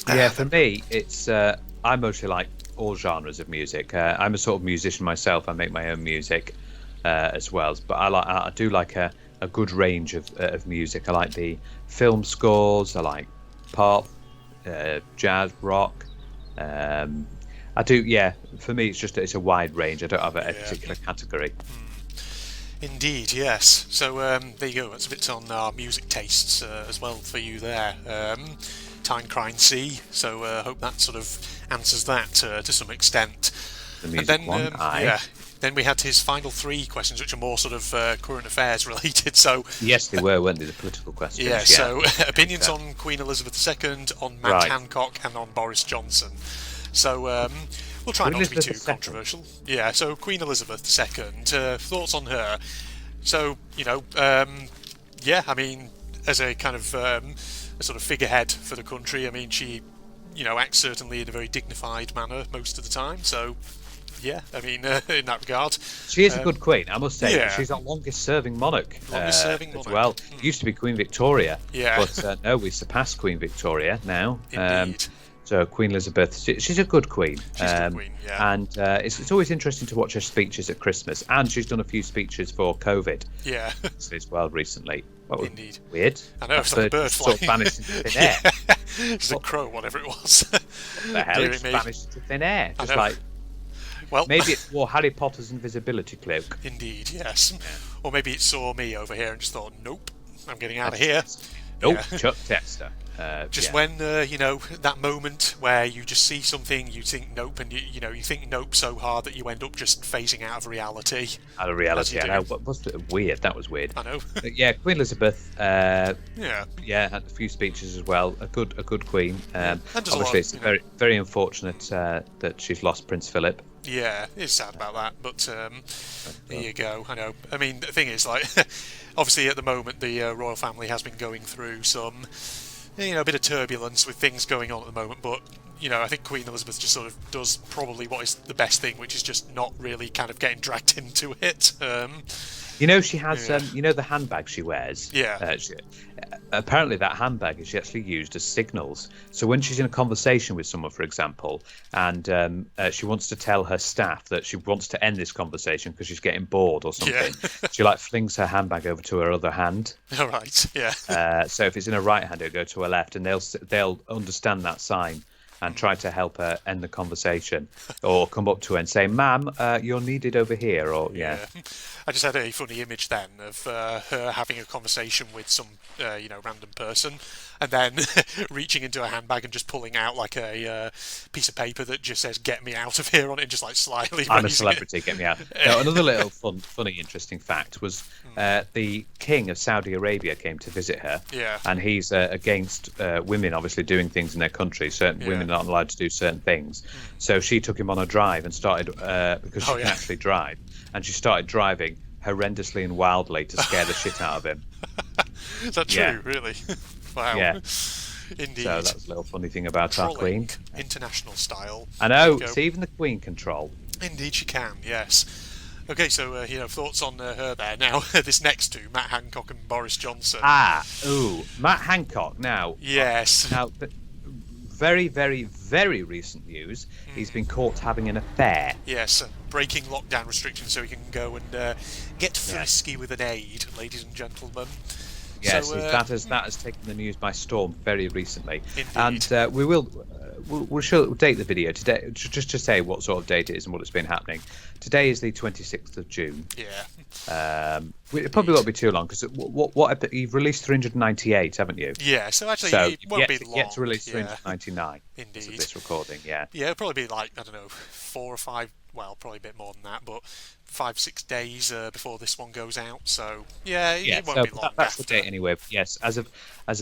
Yeah, for me, it's I mostly like all genres of music. I'm a sort of musician myself. I make my own music as well, but I do like a good range of music. I like the film scores. I like pop, jazz, rock. I do. Yeah, for me, it's a wide range. I don't have a particular category. Indeed, yes. So there you go. That's a bit on our music tastes as well for you there. Tyne Sea. So hope that sort of answers that to some extent. The music and then, one, aye. Then we had his final three questions, which are more sort of current affairs related. So yes, they weren't they? The political questions. yeah. So opinions on Queen Elizabeth II, on Matt Hancock, and on Boris Johnson. So we'll try not to be too controversial. Yeah. So Queen Elizabeth II, thoughts on her. So yeah. I mean, as a kind of a sort of figurehead for the country, I mean, she acts certainly in a very dignified manner most of the time. So yeah, I mean, in that regard. She is a good queen, I must say. Yeah. She's our longest-serving monarch, Longest-serving as monarch. well. Used to be Queen Victoria, Yeah. but no, we surpassed Queen Victoria now. Indeed. So Queen Elizabeth, she's a good queen. She's a good queen, yeah. And it's always interesting to watch her speeches at Christmas, and she's done a few speeches for COVID. Yeah. As well recently. Well, Indeed. Weird. I know, it's like a bird sort of flying. vanished into thin air. It's a crow, whatever it was. What the hell? Dear It's me. vanished into thin air. Just know. like Well, maybe it wore Harry Potter's invisibility cloak. Indeed, yes. Or maybe it saw me over here and just thought, nope, I'm getting out of here. Nope, Yeah. Chuck Tester. Just yeah. when that moment where you just see something, you think nope, and you think nope so hard that you end up just phasing out of reality. Out of reality, As I you know. do. What was weird? That was weird. I know. But yeah, Queen Elizabeth. Yeah. Yeah, had a few speeches as well. A good queen. And does a lot, Obviously, it's very unfortunate that she's lost Prince Philip. Yeah, it's sad about that, but there you go. I know. I mean, the thing is, like, obviously at the moment the royal family has been going through some, a bit of turbulence with things going on at the moment, but I think Queen Elizabeth just sort of does probably what is the best thing, which is just not really kind of getting dragged into it. She has, the handbag she wears. Yeah. Apparently, that handbag is actually used as signals. So when she's in a conversation with someone, for example, and she wants to tell her staff that she wants to end this conversation because she's getting bored or something, she flings her handbag over to her other hand. All right. Yeah. So if it's in her right hand, it'll go to her left, and they'll understand that sign and try to help her end the conversation, or come up to her and say, "Ma'am, you're needed over here," or yeah. I just had a funny image then of her having a conversation with some, random person, and then reaching into her handbag and just pulling out like a piece of paper that just says "Get me out of here" on it, and just like slightly. I'm a raising celebrity, it. get me out. Now, another little funny, interesting fact was the King of Saudi Arabia came to visit her. Yeah. And he's against women obviously doing things in their country. Certain women aren't allowed to do certain things. So she took him on a drive and started, because she can actually drive, and she started driving horrendously and wildly to scare the shit out of him. Is that true? Yeah. Really? Wow. Yeah. Indeed. So that's a little funny thing about our Trolling, Queen. international style. I know, There you go. see, even the Queen can troll. Indeed, she can. Yes. Okay, so thoughts on her there. Now, this next two, Matt Hancock and Boris Johnson. Matt Hancock. Now, Yes. Very, very, very recent news. He's been caught having an affair. Yes, breaking lockdown restrictions so he can go and get frisky with an aide, ladies and gentlemen. Yes, So, that has taken the news by storm very recently. Indeed. And we'll date the video today, just to say what sort of date it is and what has been happening. Today is the 26th of June. Yeah. It probably won't be too long, because what you've released 398, haven't you? Yeah, so actually So it won't be long. yet to release Yeah. 399. Indeed. As of this recording, yeah. Yeah, it'll probably be like, I don't know, 4 or 5, well, probably a bit more than that, but 5-6 days before this one goes out. So yeah, it won't be long. That's after. the date anyway. But yes, as of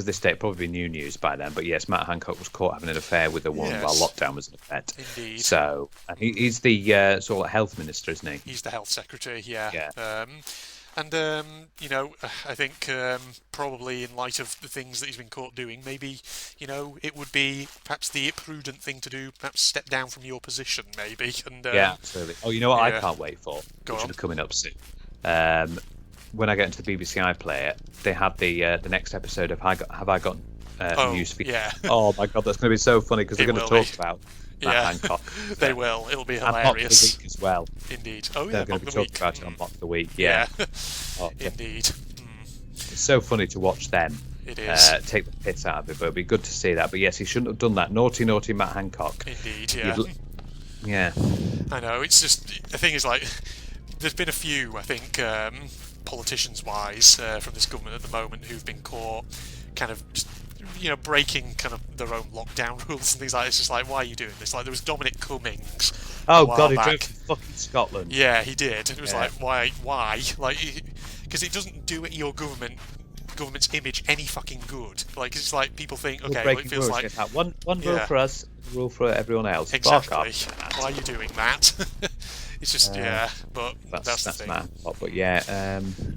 this date, probably new news by then. But yes, Matt Hancock was caught having an affair with a woman while lockdown was in effect. Indeed. So and he's the sort of health minister, isn't he? He's the health secretary. Yeah. Yeah. I think probably in light of the things that he's been caught doing, maybe, it would be perhaps the prudent thing to do, perhaps step down from your position, maybe. And Yeah, absolutely. Oh, you know what I yeah. can't wait for? Go Which on. are coming up soon. When I get into the BBC iPlayer, they have the next episode of Have I Got News for You? Yeah. Oh my God, that's going to be so funny, because they're It going to will talk be. about Matt Hancock. They will. It'll be And Mock of the hilarious. Week as well. Indeed. Oh, yeah, They're going Mock to of be the talking Week. about it on Mock of the Week. Yeah. Oh, yeah. Indeed. It's so funny to watch them It is. take the piss out of it, but it'd be good to see that. But yes, he shouldn't have done that. Naughty Matt Hancock. Indeed, yeah. Yeah. I know, it's just, the thing is, like, there's been a few, I think, politicians-wise, from this government at the moment who've been caught kind of, just, breaking kind of their own lockdown rules and things like that. It's just like, why are you doing this? Like, there was Dominic Cummings. Oh God, he drove to fucking Scotland. Yeah, he did. It was like, why? Like, because it doesn't do your government's image any fucking good. Like, it's like people think, okay, well, it feels like one rule for us, rule for everyone else. exactly. Why are you doing that? It's just but that's the thing. Matt, but yeah,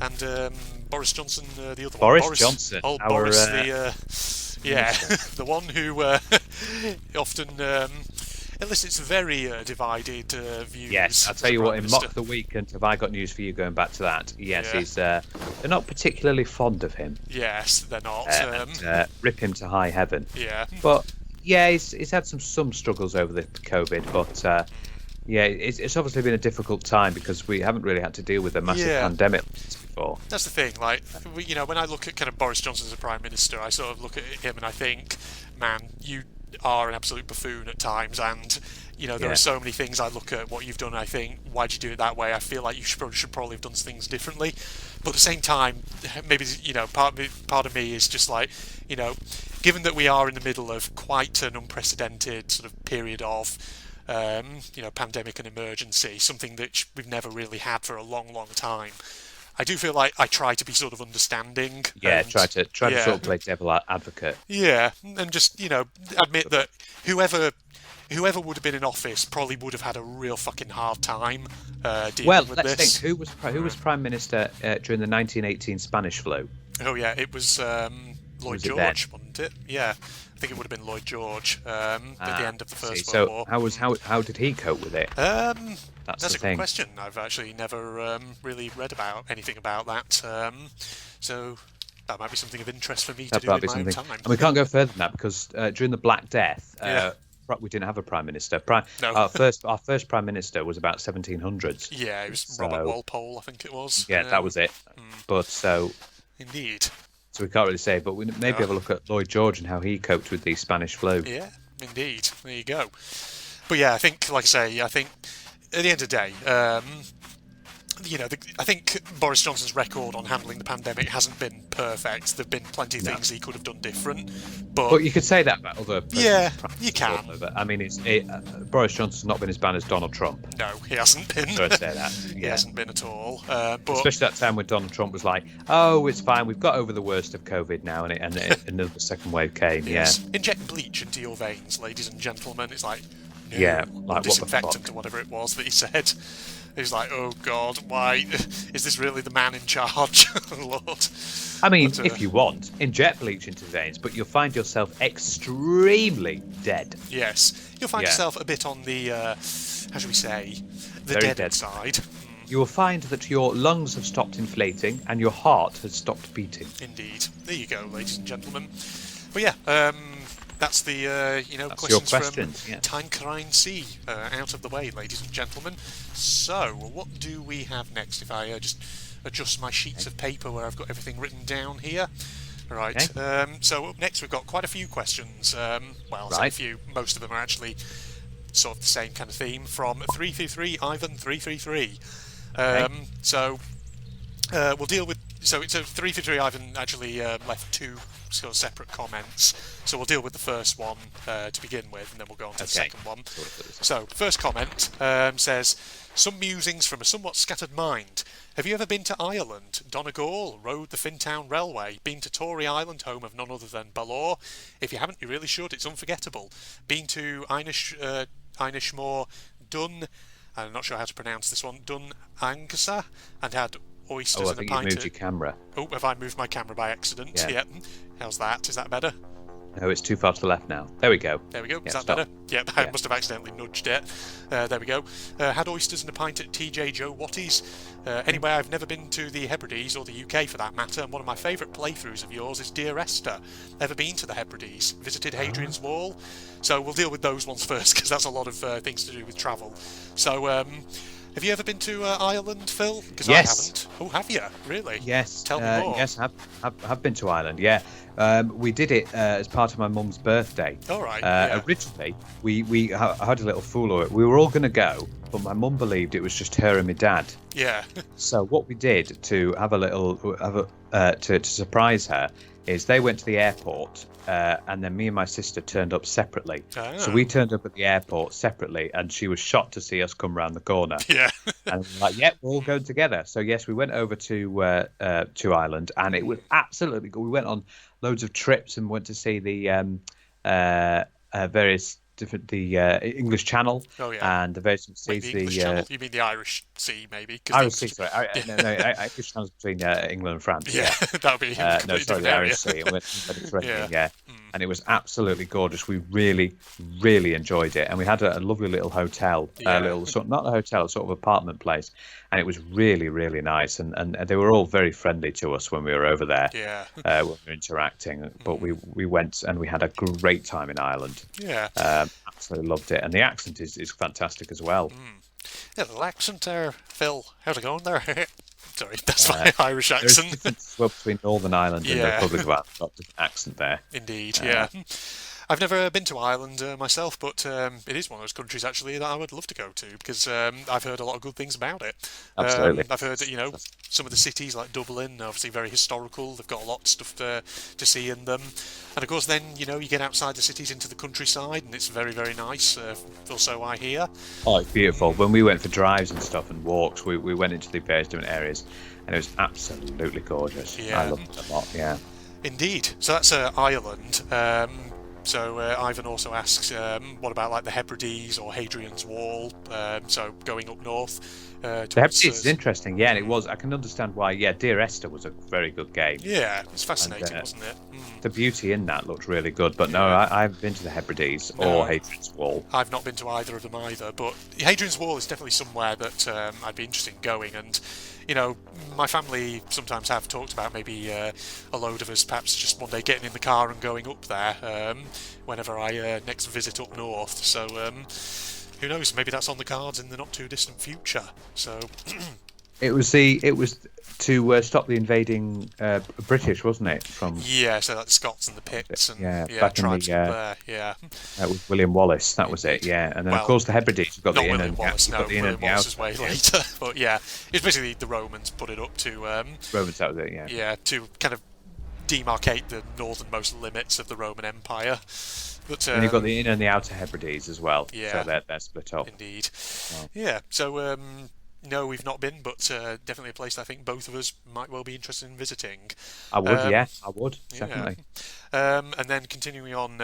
And Boris Johnson, the other Boris one. Johnson, Old our, Boris, the one who often elicits very divided views. Yes, I'll as tell a you Prime what, in Minister. Mock the Weekend, have I got news for you going back to that? Yes, Yeah. they're not particularly fond of him. Yes, they're not. Rip him to high heaven. Yeah. But yeah, he's had some struggles over the COVID, but yeah, it's obviously been a difficult time because we haven't really had to deal with a massive Yeah. pandemic like this before. That's the thing. Like, when I look at kind of Boris Johnson as a Prime Minister, I sort of look at him and I think, man, you are an absolute buffoon at times, and there Yeah. are so many things I look at what you've done and I think, why'd you do it that way? I feel like you should probably have done things differently. But at the same time, maybe part of me is just like, given that we are in the middle of quite an unprecedented sort of period of pandemic and emergency, something that we've never really had for a long, long time. I do feel like I try to be sort of understanding. Yeah, and, try to sort of play devil advocate. Yeah, and just admit that whoever would have been in office probably would have had a real fucking hard time dealing with let's this. think who was Prime Minister during the 1918 Spanish flu? Oh yeah, it was Lloyd Was it George, wasn't it? Yeah, I think it would have been Lloyd George at the end of the First So World War. how did he cope with it? That's the a good thing. question. I've actually never really read about anything about that, so that might be something of interest for me to That do might in be my own something. time. And we can't go further than that because during the Black Death, Yeah. we didn't have a prime minister. No. Our first prime minister was about 1700s. Yeah, it was So- Robert Walpole, I think it was. Yeah, that was it. But so Indeed. we can't really say. But we maybe have a look at Lloyd George and how he coped with the Spanish flu. Yeah, indeed. There you go. But yeah, I think, like I say, at the end of the day, I think Boris Johnson's record on handling the pandemic hasn't been perfect. There've been plenty of things he could have done different, But you could say that about other presidents. Yeah, prime you ministers can. also, but, I mean, Boris Johnson's not been as bad as Donald Trump. no, he hasn't been. So I'd say that. He Yeah. hasn't been at all. But Especially that time when Donald Trump was like, "Oh, it's fine. We've got over the worst of COVID now," and another second wave came. yes, inject bleach into your veins, ladies and gentlemen. It's like, no, Yeah, or like, what the disinfectant fuck? or whatever it was that he said. He's like, oh God, why is this really the man in charge? Lord. I mean, But, if you want, inject bleach into veins, but you'll find yourself extremely dead. Yes, you'll find Yeah. yourself a bit on the, how should we say, the Very dead dead. side. You will find that your lungs have stopped inflating and your heart has stopped beating. Indeed. There you go, ladies and gentlemen. But yeah, that's the That's questions, your questions, from yeah. Time C out of the way, ladies and gentlemen. So, what do we have next? If I just adjust my sheets of paper where I've got everything written down here. Right. Okay. So up next we've got quite a few questions. Well, I say a Right. few. Most of them are actually sort of the same kind of theme from 333 Ivan 333. So we'll deal with. So it's a 333 Ivan actually left two sort of separate comments. So we'll deal with the first one to begin with, and then we'll go on to the Okay. second one. So first comment says, "Some musings from a somewhat scattered mind. Have you ever been to Ireland? Donegal, rode the Fintown Railway, been to Tory Island, home of none other than Balor? If you haven't, you really should. It's unforgettable. Been to Inishmore, Dun. I'm not sure how to pronounce this one. Dun Angsa, and had oysters Oh, I and a think you pint. moved your camera. Oh, have I moved my camera by accident? Yeah. Yep. How's that? Is that better? No, it's too far to the left now. There we go. There we go. Yeah, Is that stop. better? Yep, I Yeah. must have accidentally nudged it. There we go. Had oysters and a pint at TJ Joe Watty's. Anyway, I've never been to the Hebrides, or the UK for that matter, and one of my favourite playthroughs of yours is Dear Esther. Ever been to the Hebrides? Visited Hadrian's Wall? So we'll deal with those ones first, because that's a lot of things to do with travel. So, have you ever been to Ireland, Phil? Because Yes. I haven't. Oh, have you? Really? Yes. Tell me more. Yes, have been to Ireland. Yeah, we did it as part of my mum's birthday. All right. Yeah. Originally, we had a little fool of it. We were all going to go, but my mum believed it was just her and my dad. Yeah. So what we did to to surprise her is they went to the airport, and then me and my sister turned up separately. Ah. So we turned up at the airport separately, and she was shocked to see us come round the corner. Yeah. And we were like, yep, we're all going together. So yes, we went over to Ireland, and it was absolutely good. We went on loads of trips and went to see the various different English Channel. Oh, yeah. And the various Wait, seas the English Channel? You mean the Irish Sea, maybe? 'Cause the Irish Sea, sorry. English Channels between England and France. Yeah, that would be a No, completely sorry, different the area. Irish Sea. I went to the Mediterranean, yeah. and it was absolutely gorgeous. We really, really enjoyed it, and we had a lovely little hotel, not a hotel, a sort of apartment place, and it was really, really nice. And they were all very friendly to us when we were over there, when we were interacting. But we went and we had a great time in Ireland. Yeah, absolutely loved it, and the accent is fantastic as well. Yeah, the accent there, Phil. How's it going there? Sorry, that's my Irish accent. There's a difference between Northern Ireland and the Republic of Ireland. Got a different accent there. Indeed, yeah. I've never been to Ireland myself, but it is one of those countries actually that I would love to go to because I've heard a lot of good things about it. Absolutely. I've heard that some of the cities like Dublin, obviously very historical. They've got a lot of stuff to see in them, and of course then you get outside the cities into the countryside, and it's very, very nice. Also, I hear. Oh, it's beautiful. When we went for drives and stuff and walks, we went into the various different areas, and it was absolutely gorgeous. Yeah. I loved it a lot. Yeah. Indeed. So that's Ireland. So Ivan also asks, what about like the Hebrides or Hadrian's Wall? So going up north. The Hebrides is interesting, yeah, and it was. I can understand why. Yeah, Dear Esther was a very good game. Yeah, it's fascinating, wasn't it? The beauty in that looked really good, but no, I've been to the Hebrides or Hadrian's Wall. I've not been to either of them either, but Hadrian's Wall is definitely somewhere that I'd be interested in going. And my family sometimes have talked about maybe a load of us perhaps just one day getting in the car and going up there whenever I next visit up north. So who knows? Maybe that's on the cards in the not too distant future. So it was to stop the invading British, wasn't it? So like the Scots and the Picts and back tribes in up there. That was William Wallace. That was it. Yeah, and then of course the Hebrides. You've got not the William Wallace. No, William Wallace is way later. But it's basically the Romans put it up to Romans. That was it. Yeah, to kind of demarcate the northernmost limits of the Roman Empire. But, and you've got the inner and the outer Hebrides as well. Yeah, so they're split up. Indeed. Wow. Yeah. So no, we've not been, but definitely a place that I think both of us might well be interested in visiting. I would, I would, definitely. And then continuing on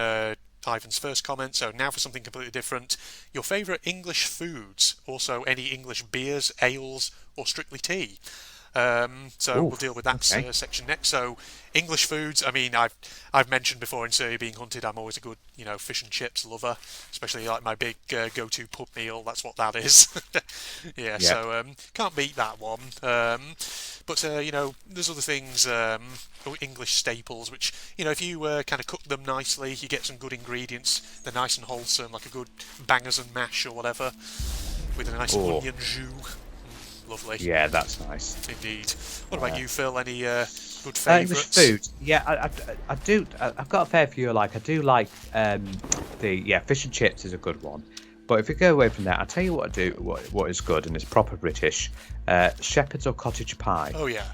Ivan's first comment, so now for something completely different. Your favourite English foods, also any English beers, ales, or strictly tea? We'll deal with that section next. So English foods, I mean, I've mentioned before in Surrey being hunted, I'm always a good, fish and chips lover, especially like my big go-to pub meal, that's what that is. So can't beat that one. But there's other things, English staples, which, if you kind of cook them nicely, you get some good ingredients, they're nice and wholesome, like a good bangers and mash or whatever, with a nice onion jus. Lovely. Yeah, that's nice. Indeed. What about you, Phil? Any good favourites? English food? Yeah, I do. I've got a fair few. I do like the fish and chips is a good one. But if you go away from that, I'll tell you what I do. What is good and it's proper British. Shepherd's or cottage pie. Oh yeah.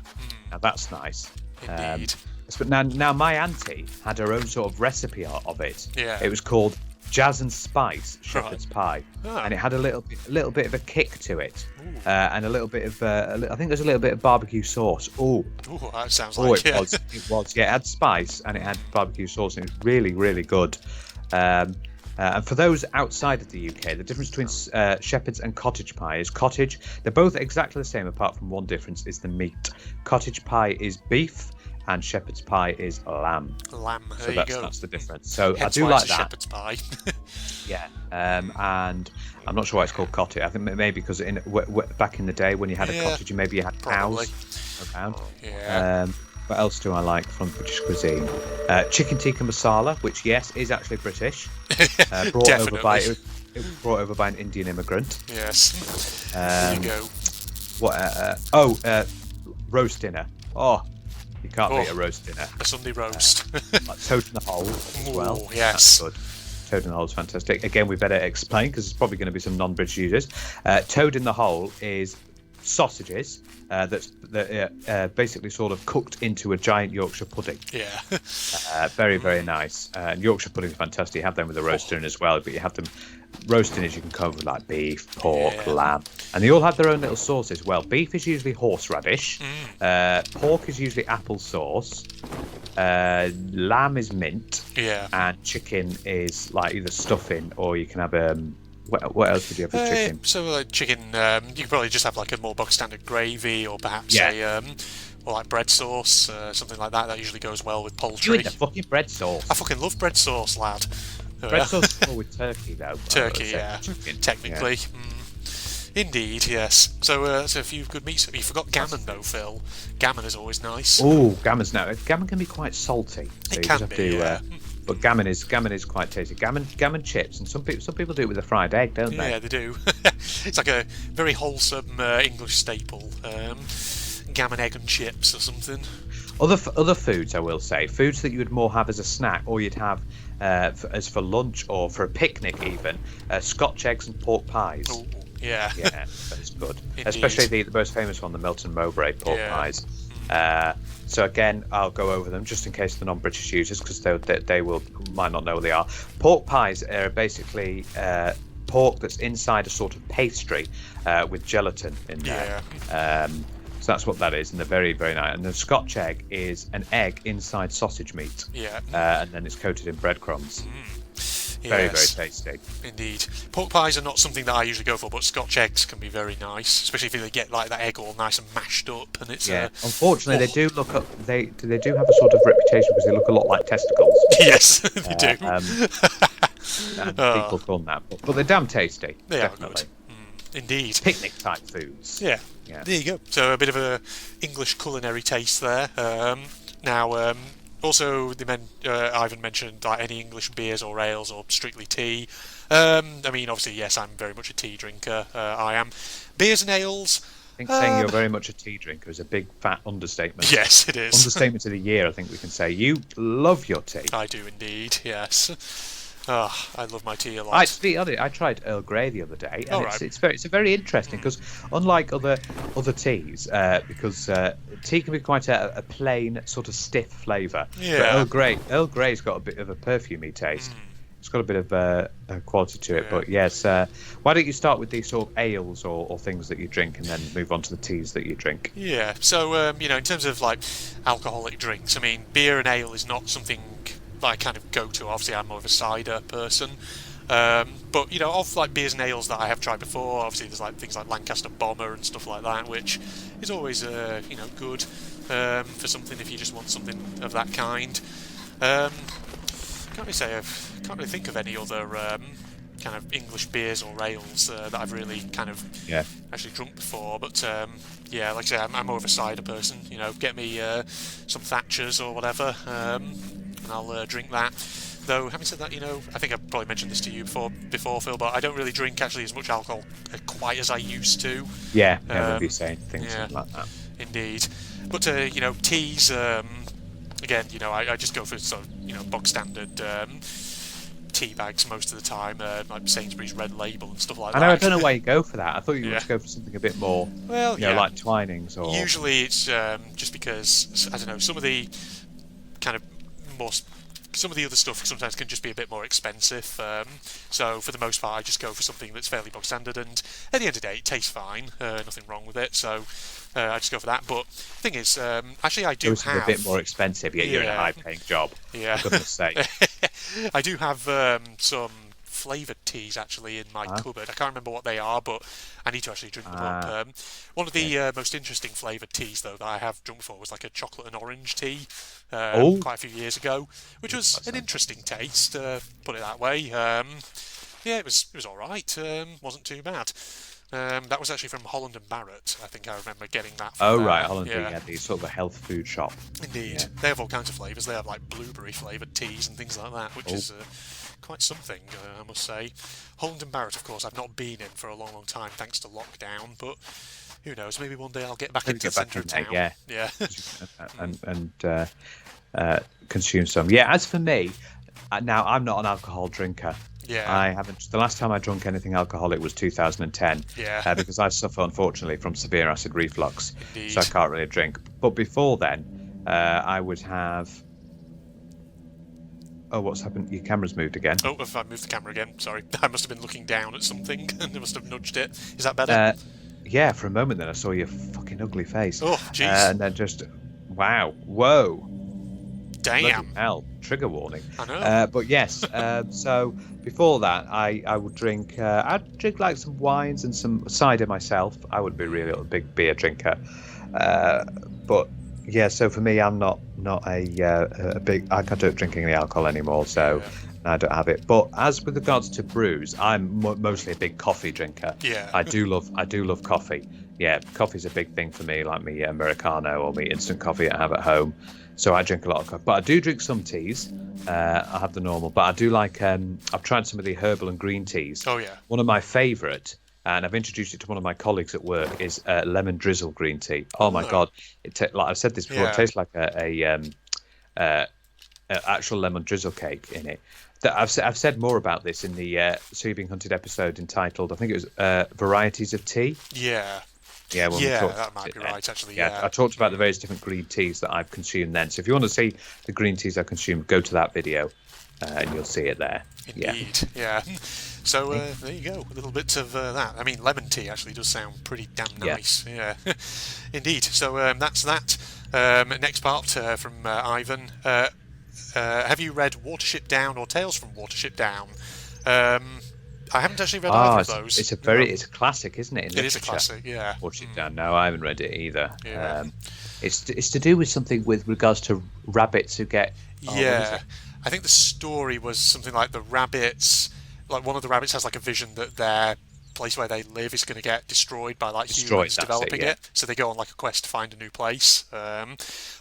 Now that's nice. Indeed. But now my auntie had her own sort of recipe of it. Yeah. It was called Jazz and Spice shepherd's pie, and it had a little bit of a kick to it, and a little bit of I think there's a little bit of barbecue sauce. That sounds like it was. Yeah, it had spice and it had barbecue sauce, and it was really, really good. And for those outside of the UK, the difference between shepherd's and cottage pie is cottage. They're both exactly the same, apart from one difference is the meat. Cottage pie is beef, and shepherd's pie is lamb. So that's the difference. So hence I do like that. Shepherd's pie. Yeah, and I'm not sure why it's called cottage. I think maybe because back in the day when you had a cottage, maybe you had cows around. Yeah. What else do I like from British cuisine? Chicken tikka masala, which is actually British. Brought over by an Indian immigrant. Yes. There you go. Roast dinner. Oh. You can't beat a roast dinner. A Sunday roast. Like toad in the hole as well. Yes. That's good. Toad in the hole is fantastic. Again, we better explain because there's probably going to be some non-British users. Toad in the hole is sausages that basically sort of cooked into a giant Yorkshire pudding. Yeah. Very, very nice. Yorkshire pudding is fantastic. You have them with a roast dinner as well, but you have them roasting as you can cover with like beef, pork, lamb, and they all have their own little sauces. Well, beef is usually horseradish, pork is usually apple sauce, lamb is mint, and chicken is like either stuffing or you can have what else would you have with chicken? So chicken, you could probably just have like a more bog standard gravy, or perhaps or like bread sauce, something like that. That usually goes well with You poultry. eat the fucking bread sauce. I fucking love bread sauce, lad. Bread sauce is more with turkey, though. Turkey, yeah, Chicken. technically. Yeah. Indeed, yes. So that's a few good meats. You forgot gammon, though, Phil. Gammon is always nice. Oh, gammon's now. Gammon can be quite salty. So It you just can have be, to, yeah. But gammon is quite tasty. Gammon chips, and some people do it with a fried egg, don't they? Yeah, they do. It's like a very wholesome English staple. Gammon, egg and chips or something. Other foods, I will say, foods that you would more have as a snack, or you'd have as for lunch or for a picnic even. Scotch eggs and pork pies. Oh, yeah. Yeah, that's good. Indeed. Especially the most famous one, the Melton Mowbray pork pies. So again, I'll go over them just in case the non-British users, because they might not know what they are. Pork pies are basically pork that's inside a sort of pastry with gelatin in there. Yeah. So that's what that is, and they're very, very nice. And the Scotch egg is an egg inside sausage meat. Yeah. And then it's coated in breadcrumbs. Very, very tasty. Indeed. Pork pies are not something that I usually go for, but Scotch eggs can be very nice, especially if they get like that egg all nice and mashed up. And it's Unfortunately, they do look up. They do have a sort of reputation because they look a lot like testicles. Yes, they do. And people call them that, but they're damn tasty. They definitely. are good. Indeed. Picnic type foods. Yeah. There you go. So a bit of a English culinary taste there. Now, also, Ivan mentioned like any English beers or ales or strictly tea. I mean, obviously, yes, I'm very much a tea drinker. I am. Beers and ales. I think saying you're very much a tea drinker is a big fat understatement. Yes, it is. Understatement of the year, I think we can say. You love your tea. I do indeed, yes. I love my tea a lot. To be honest, I tried Earl Grey the other day, and right. it's very interesting because unlike other teas, because tea can be quite a plain sort of stiff flavour. Yeah. But Earl Grey's got a bit of a perfumey taste. It's got a bit of quality to it. But yes, why don't you start with these sort of ales or things that you drink, and then move on to the teas that you drink? Yeah. So in terms of like alcoholic drinks, I mean, beer and ale is not something that I kind of go to. Obviously, I'm more of a cider person. But of like beers and ales that I have tried before, obviously there's like things like Lancaster Bomber and stuff like that, which is always good for something if you just want something of that kind. Can't really think of any other kind of English beers or ales that I've really kind of actually drunk before. But like I say, I'm more of a cider person. Get me some Thatchers or whatever, and I'll drink that. Though, having said that, I think I've probably mentioned this to you before, Phil, but I don't really drink actually as much alcohol quite as I used to. Yeah, remember you saying things like that. Indeed. But, teas, again, I just go for sort of, bog standard tea bags most of the time, like Sainsbury's Red Label and stuff like that. I don't know why you go for that. I thought you would go for something a bit more, like Twinings or... Usually it's just because, I don't know, some of the kind of more... Some of the other stuff sometimes can just be a bit more expensive, so for the most part I just go for something that's fairly bog standard, and at the end of the day it tastes fine, nothing wrong with it, so I just go for that. But the thing is, actually I do have... a bit more expensive, yet you're in a high-paying job, for goodness sake. I do have some flavoured teas actually in my cupboard. I can't remember what they are, but I need to actually drink them up. One of the most interesting flavoured teas though that I have drunk before was like a chocolate and orange tea quite a few years ago, which was an interesting taste, put it that way. It was alright, wasn't too bad. That was actually from Holland and Barrett. I think I remember getting that from Holland and the sort of a health food shop. Indeed. They have all kinds of flavours. They have like blueberry flavoured teas and things like that, which is quite something, I must say. Holland and Barrett, of course, I've not been in for a long, long time thanks to lockdown, but who knows, maybe one day I'll get back into the centre of town. Yeah. and consume some. Yeah, as for me, now I'm not an alcohol drinker. Yeah. I haven't. The last time I drank anything alcoholic was 2010. Yeah. Because I suffer, unfortunately, from severe acid reflux. Indeed. So I can't really drink. But before then, I would have... Oh, what's happened? Your camera's moved again. Oh, if I moved the camera again, sorry. I must have been looking down at something and I must have nudged it. Is that better? Yeah, for a moment then I saw your fucking ugly face. Oh, jeez. And then just... Wow. Whoa. Damn. Bloody hell. Trigger warning. I know. But yes, so before that, I would drink... I'd drink like some wines and some cider myself. I wouldn't be really a big beer drinker. But, Yeah, so for me, I'm not a big. I don't drink any alcohol anymore, so Yeah. I don't have it. But as with regards to brews, I'm mostly a big coffee drinker. Yeah. I do love coffee. Yeah, coffee's a big thing for me, like me Americano or me instant coffee I have at home. So I drink a lot of coffee, but I do drink some teas. I have the normal, but I do like. I've tried some of the herbal and green teas. Oh yeah. One of my favourite, and I've introduced it to one of my colleagues at work, is lemon drizzle green tea. Oh my God! Like I've said this before, Yeah. it tastes like a actual lemon drizzle cake in it. I've said more about this in the So You're Being Hunted episode entitled, I think it was Varieties of Tea. Yeah. Yeah, when we Yeah, talked that about might it be then. right, actually. Yeah, Yeah. I talked about the various different green teas that I've consumed then. So if you want to see the green teas I consumed, go to that video and you'll see it there. Indeed. Yeah. So there you go. A little bit of that. I mean, lemon tea actually does sound pretty damn nice. Yeah. Indeed. So that's that. Next part from Ivan. Have you read Watership Down or Tales from Watership Down? I haven't actually read either of those. It's a classic, isn't it? It is a classic, yeah. Watership Down. No, I haven't read it either. Yeah. It's to do with something with regards to rabbits who get. Oh, what is Yeah. it? I think the story was something like the rabbits. Like one of the rabbits has like a vision that their place where they live is going to get destroyed by like humans that's developing it, yeah. it. So they go on like a quest to find a new place.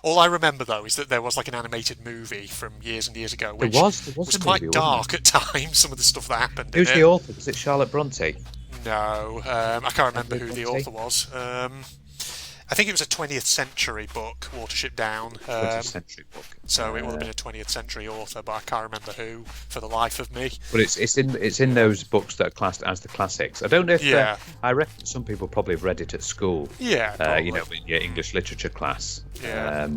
All I remember though is that there was like an animated movie from years and years ago, which There was a was movie, quite wasn't dark at times. Some of the stuff that happened. Who's in the it. author? Was it Charlotte Bronte? No, I can't remember who the Bronte? author was. I think it was a 20th century book, Watership Down. 20th century book. So it would have been a 20th century author, but I can't remember who for the life of me. But it's in those books that are classed as the classics. I don't know if Yeah. I reckon some people probably have read it at school. Yeah, You know, probably. in your English literature class. Yeah.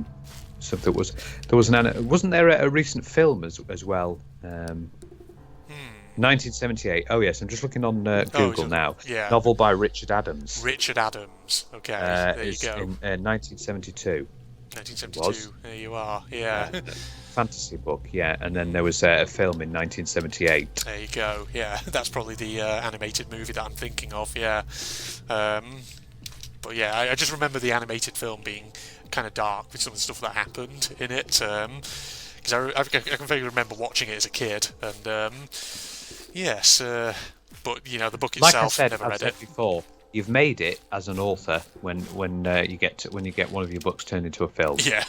So there was wasn't there a recent film as well? 1978. Oh yes, I'm just looking on Google now. Yeah. Novel by Richard Adams. Richard Adams. Okay, there you It's go. in 1972. 1972. was. There you are. Yeah. Fantasy book, yeah. And then there was a film in 1978. There you go. Yeah, that's probably the animated movie that I'm thinking of. Yeah. But yeah, I just remember the animated film being kind of dark with some of the stuff that happened in it. Because I can vaguely remember watching it as a kid, and yes, but you know the book Like I itself, said, never I've read said it. before, you've made it as an author when you get one of your books turned into a film. Yeah,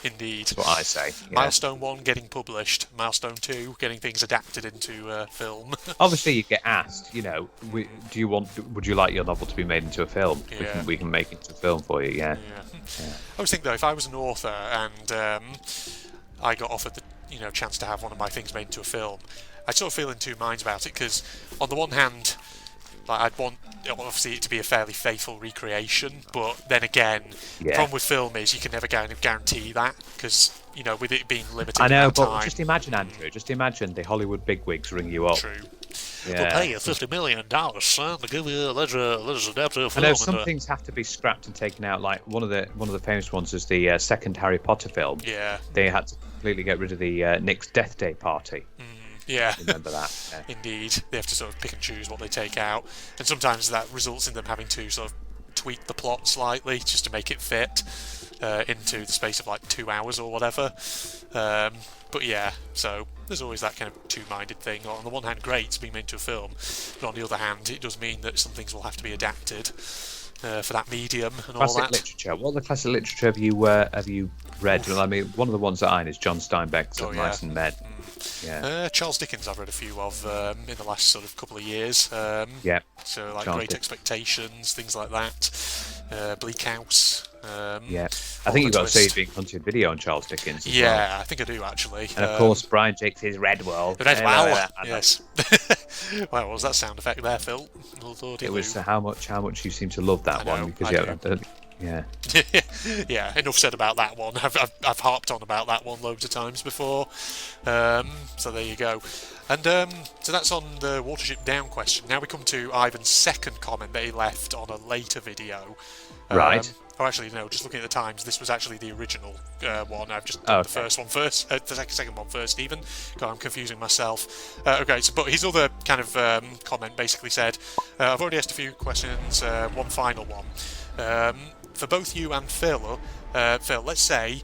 indeed. That's what I say. Yeah. Milestone 1 getting published. Milestone 2 getting things adapted into film. Obviously, you get asked, you know, would you like your novel to be made into a film? Yeah. We can make it into a film for you. Yeah. Yeah. I always think though, if I was an author and I got offered the chance to have one of my things made into a film, I'd sort of feel in two minds about it, because on the one hand, like I'd want obviously it to be a fairly faithful recreation, but then again, the problem with film is you can never kind of guarantee that, because with it being limited. I know, amount of but time. just imagine, Andrew. Just imagine the Hollywood bigwigs ring you up. True. Yeah. We'll pay you $50 million, son, to give you a let's adapt a I film. know some things have to be scrapped and taken out. Like one of the famous ones is the second Harry Potter film. Yeah. They had to completely get rid of the Nick's death day party. Yeah. Remember that? Yeah. Indeed. They have to sort of pick and choose what they take out, and sometimes that results in them having to sort of tweak the plot slightly just to make it fit into the space of like 2 hours or whatever. But yeah, so there's always that kind of two-minded thing. On the one hand, great, it's being made into a film, but on the other hand, it does mean that some things will have to be adapted for that medium and Classic all that. literature. What other classic literature have you read? Well, I mean, one of the ones that I know is John Steinbeck's Of Mice and Men. Yeah. Charles Dickens I've read a few of in the last sort of couple of years. Yeah. So like Charles Great Dickens. Expectations, things like that. Bleak House. Yeah. I think you've got to Twist. say you've been hunting video on Charles Dickens as well. Yeah, I think I do actually. And of course, Brian Jakes' Redwall. Red Wow. Wow. Yes. Wow, what was that sound effect there, Phil? It was how much you seem to love that I know, one because I yeah. Yeah, enough said about that one. I've harped on about that one loads of times before. So there you go. And so that's on the Watership Down question. Now we come to Ivan's second comment that he left on a later video. Right. Oh, actually, no. Just looking at the times, this was actually the original one. I've just done the first one first, the second one first. Even, God, I'm confusing myself. Okay, so but his other kind of comment basically said, "I've already asked a few questions. One final one. for both you and Phil, let's say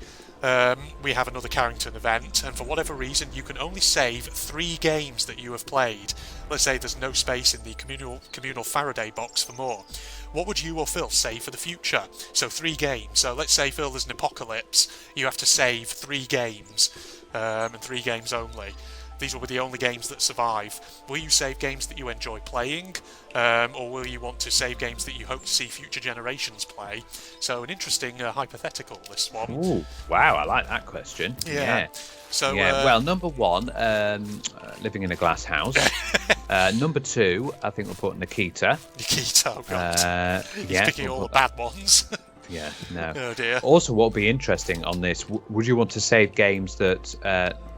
we have another Carrington event, and for whatever reason you can only save 3 games that you have played. Let's say there's no space in the communal Faraday box for more. What would you or Phil save for the future? So 3 games. So let's say, Phil, there's an apocalypse. You have to save 3 games, and 3 games only. These will be the only games that survive. Will you save games that you enjoy playing, or will you want to save games that you hope to see future generations play? So an interesting hypothetical, this one. Ooh, wow, I like that question. Yeah. So, well, number 1, living in a glass house. Number 2, I think we'll put Nikita. Nikita, oh God. He's picking all the bad ones. Yeah, no. Oh dear. Also, what would be interesting on this, would you want to save games that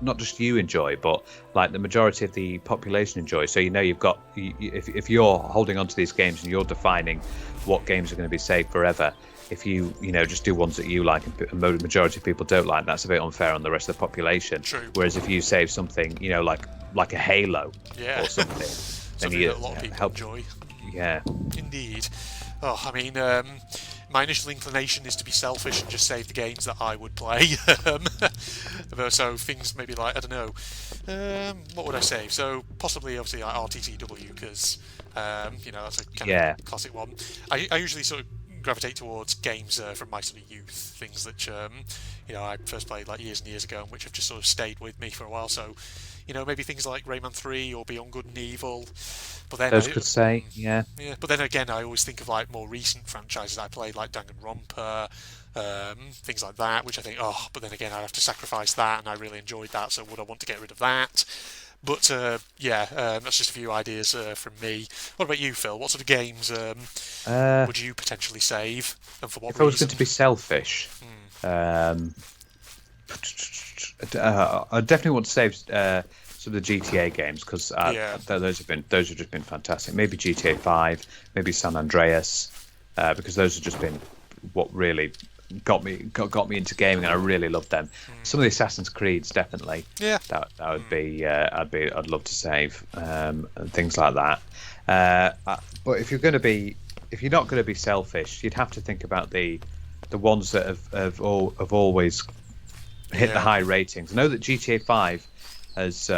not just you enjoy, but like the majority of the population enjoy? So you've got, if you're holding on to these games and you're defining what games are going to be saved forever, if you just do ones that you like and the majority of people don't like, that's a bit unfair on the rest of the population. True. Whereas if you save something, like a Halo or something, something that a lot of people enjoy. Yeah. Indeed. Oh, I mean, my initial inclination is to be selfish and just save the games that I would play. So things maybe like, I don't know, what would I save? So possibly, obviously, like RTTW, because, that's a kind of classic one. I usually sort of gravitate towards games from my sort of youth, things that, I first played like years and years ago, and which have just sort of stayed with me for a while. So, maybe things like Rayman 3 or Beyond Good and Evil. But then those could say, yeah. But then again, I always think of like more recent franchises I played, like Danganronpa, things like that, which I think, but then again, I'd have to sacrifice that, and I really enjoyed that, so would I want to get rid of that? But that's just a few ideas from me. What about you, Phil? What sort of games would you potentially save, and for what reason? If I was going to be selfish, I definitely want to save some of the GTA games, because those have just been fantastic. Maybe GTA 5, maybe San Andreas, because those have just been what really got me into gaming, and I really loved them. Some of the Assassin's Creeds, definitely. Yeah, that would be I'd love to save, and things like that. But if you're not going to be selfish, you'd have to think about the ones that have always hit the high ratings. I know that GTA 5 has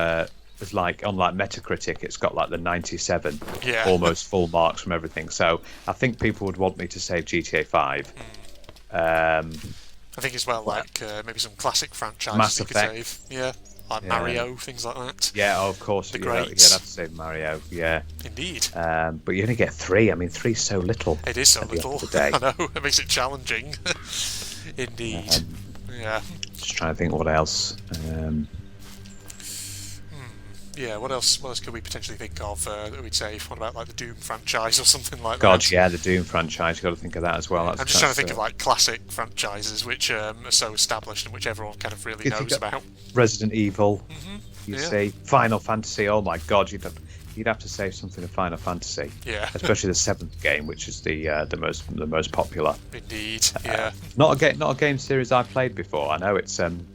like on like Metacritic, it's got like the 97, almost full marks from everything. So I think people would want me to save GTA 5. I think as well, like maybe some classic franchises Mass you could Effect. save. Like Mario, things like that. Yeah, of course. The you'd have to save Mario. Yeah, indeed. But you only get 3. I mean, 3's so little. It is so little. I know. It makes it challenging. Indeed. Just trying to think what else. What else could we potentially think of that we'd save? What about like the Doom franchise or something like that? God, yeah, the Doom franchise. You've got to think of that as well. I'm just trying to think of like classic franchises which are so established and which everyone kind of really knows about. Resident Evil, you see. Final Fantasy, oh my God, you'd have to save something of Final Fantasy. Yeah. Especially the 7th game, which is the most popular. Indeed, yeah. Not a game series I've played before. I know it's can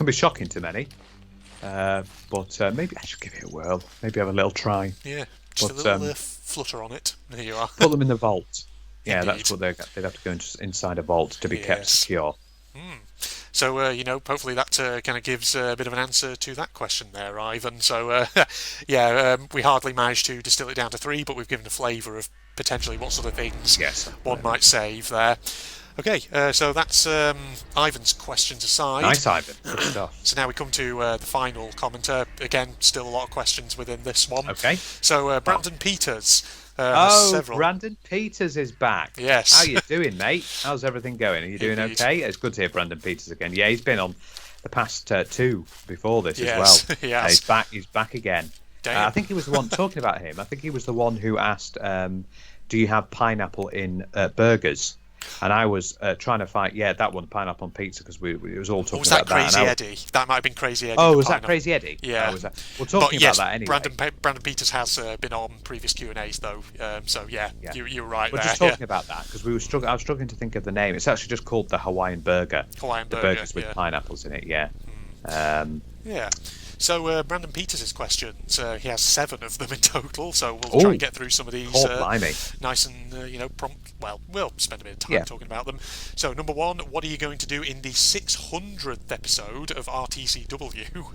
be shocking to many. But maybe I should give it a whirl. Maybe have a little try. Yeah, just a little flutter on it. There you are. Put them in the vault. Yeah, Indeed. That's what they'd have to go inside a vault to be kept secure. So, hopefully that kind of gives a bit of an answer to that question there, Ivan. So, we hardly managed to distill it down to 3, but we've given a flavour of potentially what sort of things one might save there. Okay, so that's Ivan's questions aside. Nice, Ivan. Good stuff. So now we come to the final commenter. Again, still a lot of questions within this one. Okay. So Brandon Peters has several. Brandon Peters is back. Yes. How you doing, mate? How's everything going? Are you doing okay? It's good to hear Brandon Peters again. Yeah, he's been on the past 2 before this as well. Yes. He's back again. I think he was the one talking about him. I think he was the one who asked, do you have pineapple in burgers? And I was trying to find, that one, pineapple on pizza, because it was all talking about that. Was that Crazy Eddie? That might have been Crazy Eddie. Oh, was that Crazy Eddie? Yeah. We're talking about that anyway. Brandon Peters has been on previous Q&As, though. You're right. We're just talking about that, because I was struggling to think of the name. It's actually just called the Hawaiian Burger. The burgers with pineapples in it, yeah. So Brandon Peters' questions, he has 7 of them in total, so we'll try and get through some of these nice and prompt. Well, we'll spend a bit of time talking about them. So number 1, what are you going to do in the 600th episode of RTCW?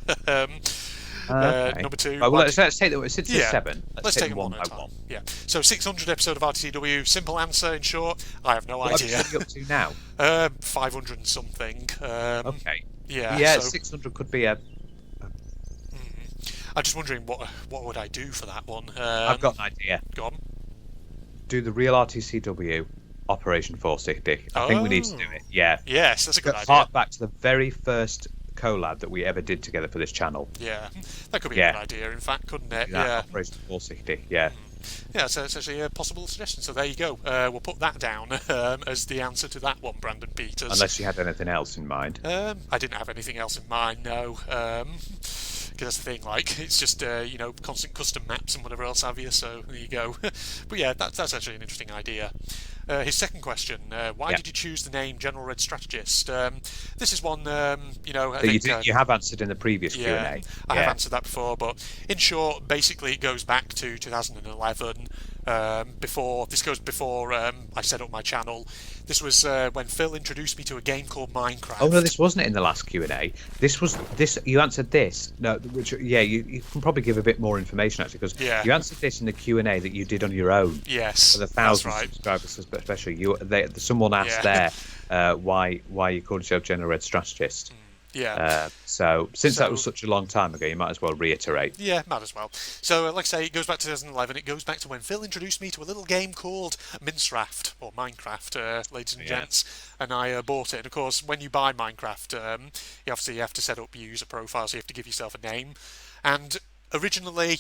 Number 2. Well, let's take them. Since there's 7, let's take them one by one. Yeah. So 600 episode of RTCW. Simple answer, in short, I have no idea. What are you up to now? 500 and something. Okay. Yeah. Yeah. So, 600 could be a. I'm just wondering what would I do for that one. I've got an idea. Go on. Do the real RTCW Operation 460. I think we need to do it. Yeah. Yes, that's a good idea. Hark back to the very first collab that we ever did together for this channel. Yeah, that could be a good idea, in fact, couldn't it? Yeah. Operation 460. Yeah. Yeah, so it's actually a possible suggestion. So there you go. We'll put that down as the answer to that one, Brandon Peters. Unless you had anything else in mind. I didn't have anything else in mind, no. Because that's the thing, like, it's just, constant custom maps and whatever else have you, so there you go. But yeah, that's actually an interesting idea. His second question, why did you choose the name General Red Strategist? This is one, I think... You have answered in the previous Q&A. I have answered that before, but in short, basically it goes back to 2011, before I set up my channel. This was when Phil introduced me to a game called Minecraft. Oh no, this wasn't in the last Q&A. You answered this. No, you can probably give a bit more information actually, because you answered this in the Q&A that you did on your own. Yes, for the 1,000 subscribers, especially. Someone asked there why you called yourself General Red Strategist. Yeah. So that was such a long time ago, you might as well reiterate. Yeah, might as well. So, like I say, it goes back to 2011. It goes back to when Phil introduced me to a little game called Minecraft, ladies and gents, and I bought it. And of course, when you buy Minecraft, you have to set up your user profile, so you have to give yourself a name. And originally,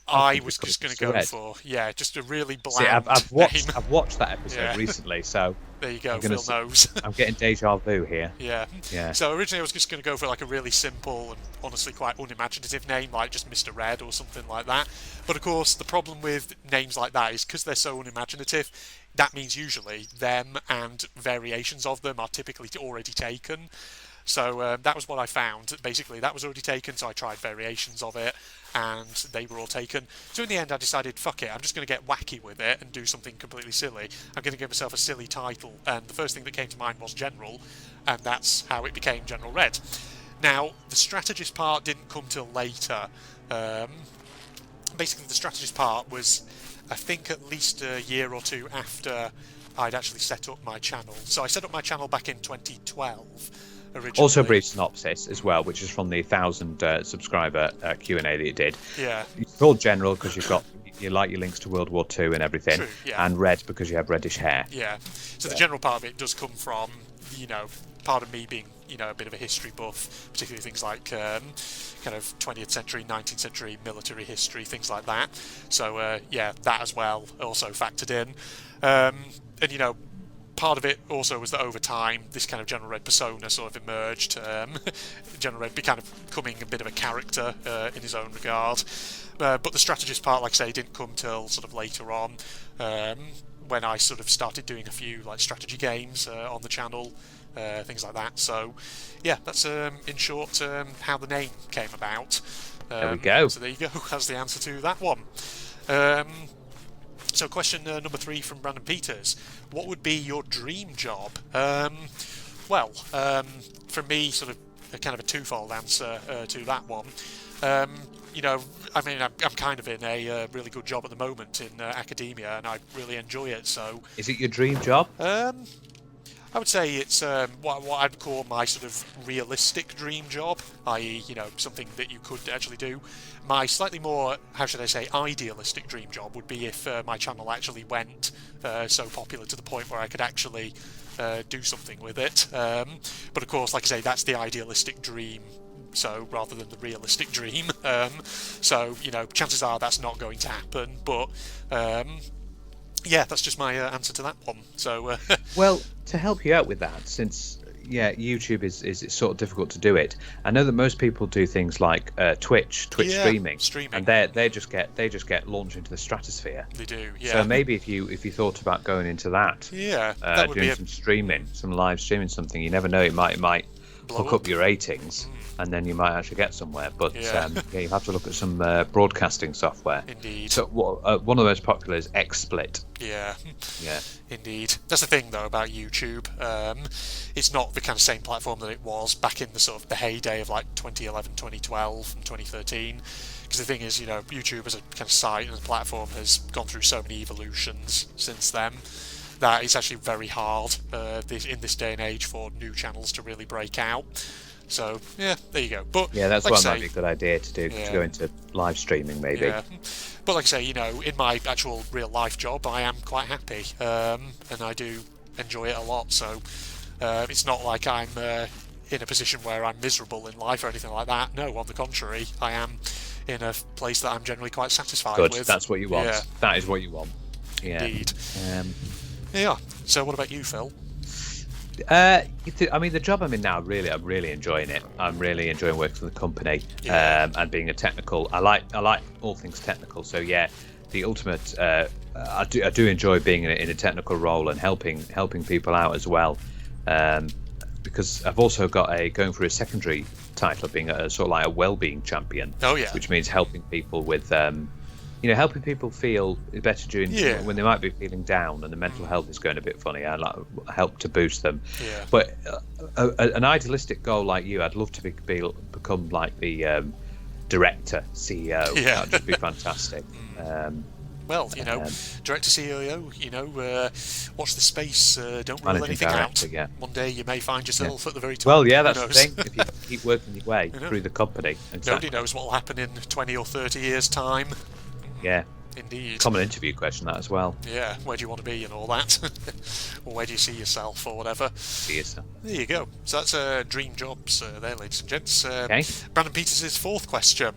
I was just going to go for just a really bland name. I've watched that episode recently, so there you go. Phil knows. I'm getting deja vu here. Yeah. So originally I was just going to go for like a really simple and honestly quite unimaginative name, like just Mr. Red or something like that. But of course, the problem with names like that is because they're so unimaginative. That means usually them and variations of them are typically already taken. So that was what I found. Basically, that was already taken, so I tried variations of it, and they were all taken. So in the end, I decided, fuck it, I'm just going to get wacky with it and do something completely silly. I'm going to give myself a silly title, and the first thing that came to mind was General, and that's how it became General Red. Now, the strategist part didn't come till later. Basically, the strategist part was, I think, at least a year or two after I'd actually set up my channel. So I set up my channel back in 2012. Originally. Also a brief synopsis as well, which is from the 1,000 subscriber Q&A that you did. Yeah. It's called General because you like your links to World War II and everything. True, yeah. And Red because you have reddish hair. Yeah. So the general part of it does come from, part of me being, a bit of a history buff, particularly things like kind of 20th century, 19th century military history, things like that. So, that as well also factored in. And, part of it also was that over time, this kind of General Red persona sort of emerged. General Red kind of becoming a bit of a character in his own regard. But the strategist part, like I say, didn't come till sort of later on, when I sort of started doing a few like strategy games on the channel, things like that. So, yeah, that's in short how the name came about. There we go. So there you go. That's the answer to that one. So question number 3 from Brandon Peters. What would be your dream job? For me, sort of a kind of a twofold answer to that one. I'm kind of in a really good job at the moment in academia, and I really enjoy it. So, is it your dream job? I would say it's what I'd call my sort of realistic dream job, i.e., something that you could actually do. My slightly more, how should I say, idealistic dream job would be if my channel actually went so popular to the point where I could actually do something with it. But of course, like I say, that's the idealistic dream. So rather than the realistic dream, chances are that's not going to happen. But that's just my answer to that one. So, well, to help you out with that, since YouTube is sort of difficult to do it. I know that most people do things like Twitch streaming, and they just get launched into the stratosphere. They do, yeah. So maybe if you thought about going into that, that would doing be some streaming, some live streaming, something, you never know, it might hook up your ratings, and then you might actually get somewhere. But Yeah. you have to look at some broadcasting software. Indeed. So one of the most popular is XSplit. Yeah. Yeah. Indeed. That's the thing, though, about YouTube. It's not the kind of same platform that it was back in the sort of the heyday of like 2011, 2012, and 2013. Because the thing is, YouTube as a kind of site and a platform has gone through so many evolutions since then that it's actually very hard in this day and age for new channels to really break out. So, yeah, there you go. But yeah, that's like what might be a good idea to do, to go into live streaming, maybe. Yeah. But like I say, in my actual real life job, I am quite happy, and I do enjoy it a lot. So it's not like I'm in a position where I'm miserable in life or anything like that. No, on the contrary, I am in a place that I'm generally quite satisfied Good. with. That's what you want. Yeah. That is what you want. Yeah. Indeed. Yeah. So what about you, Phil? I mean, the job I'm in now, I'm really enjoying it. I'm really enjoying working for the company, and being a technical. I like all things technical. So yeah, the ultimate. I do enjoy being in a technical role and helping people out as well. Because I've also got going for a secondary title of being a sort of like a well-being champion. Oh yeah. Which means helping people with helping people feel better during when they might be feeling down and the mental health is going a bit funny. I like help to boost them. Yeah. But an idealistic goal like you, I'd love to become like the director, CEO. Yeah. That'd just be fantastic. Well, director, CEO, watch the space, don't rule anything out. Yeah. One day you may find yourself at the very top. Well, yeah, that's Who the knows? thing. If you keep working your way through the company. Exactly. Nobody knows what will happen in 20 or 30 years' time. Yeah. Indeed. Common interview question, that as well. Yeah, where do you want to be and all that? Or where do you see yourself or whatever? See yourself. There you go. So that's dream jobs there, ladies and gents. Okay. Brandon Peters' fourth question.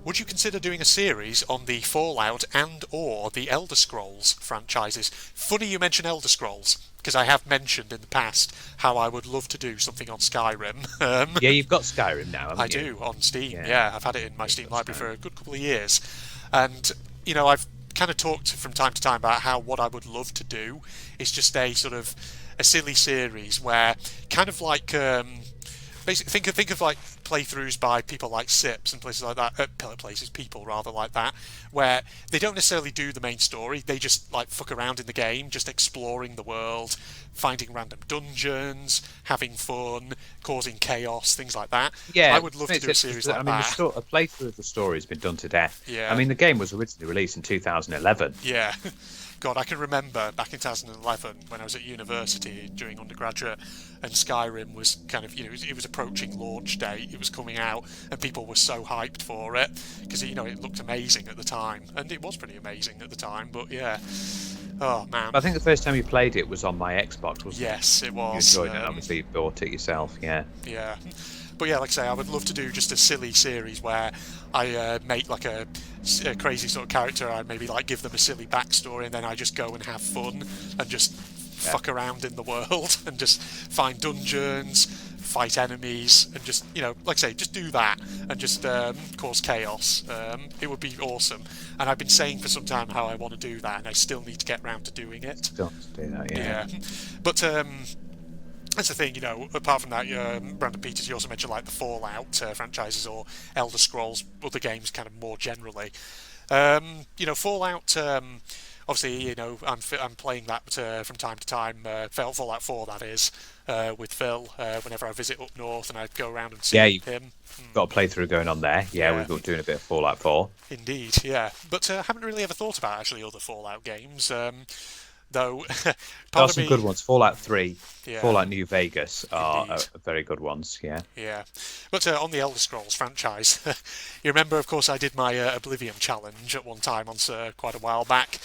Would you consider doing a series on the Fallout and or the Elder Scrolls franchises? Funny you mention Elder Scrolls, because I have mentioned in the past how I would love to do something on Skyrim. Yeah, you've got Skyrim now, haven't you? I do, on Steam, Yeah. yeah. I've had it in my Steam library for a good couple of years. And, I've kind of talked from time to time about how what I would love to do is just a sort of a silly series where kind of like... basically, think of like playthroughs by people like Sips and places like that, people rather like that, where they don't necessarily do the main story. They just like fuck around in the game, just exploring the world, finding random dungeons, having fun, causing chaos, things like that. Yeah, I would love to do a series like that. A playthrough of the story has been done to death. Yeah. I mean, the game was originally released in 2011. Yeah. God, I can remember back in 2011 when I was at university doing undergraduate, and Skyrim was kind of, it was approaching launch date. It was coming out, and people were so hyped for it because it looked amazing at the time, and it was pretty amazing at the time. But yeah, oh man. I think the first time you played it was on my Xbox, wasn't it? Yes, it was. You enjoyed it. Obviously, you bought it yourself. Yeah. Yeah. But yeah, like I say, I would love to do just a silly series where I make like a crazy sort of character. I maybe like give them a silly backstory, and then I just go and have fun and just fuck around in the world and just find dungeons, fight enemies, and just like I say, just do that and just cause chaos. It would be awesome. And I've been saying for some time how I want to do that, and I still need to get round to doing it. Still do that, yeah. But that's the thing, apart from that, Brandon Peters, you also mentioned like the Fallout franchises or Elder Scrolls, other games kind of more generally. Fallout, obviously, I'm playing that from time to time, Fallout 4 that is, with Phil, whenever I visit up north and I go around and see him. Got a playthrough going on there. Yeah, we've been doing a bit of Fallout 4. Indeed, yeah. But I haven't really ever thought about actually other Fallout games. Though, there are some good ones. Fallout 3, Yeah. Fallout New Vegas are very good ones. Yeah. Yeah, but on the Elder Scrolls franchise, you remember, of course, I did my Oblivion challenge at one time on quite a while back.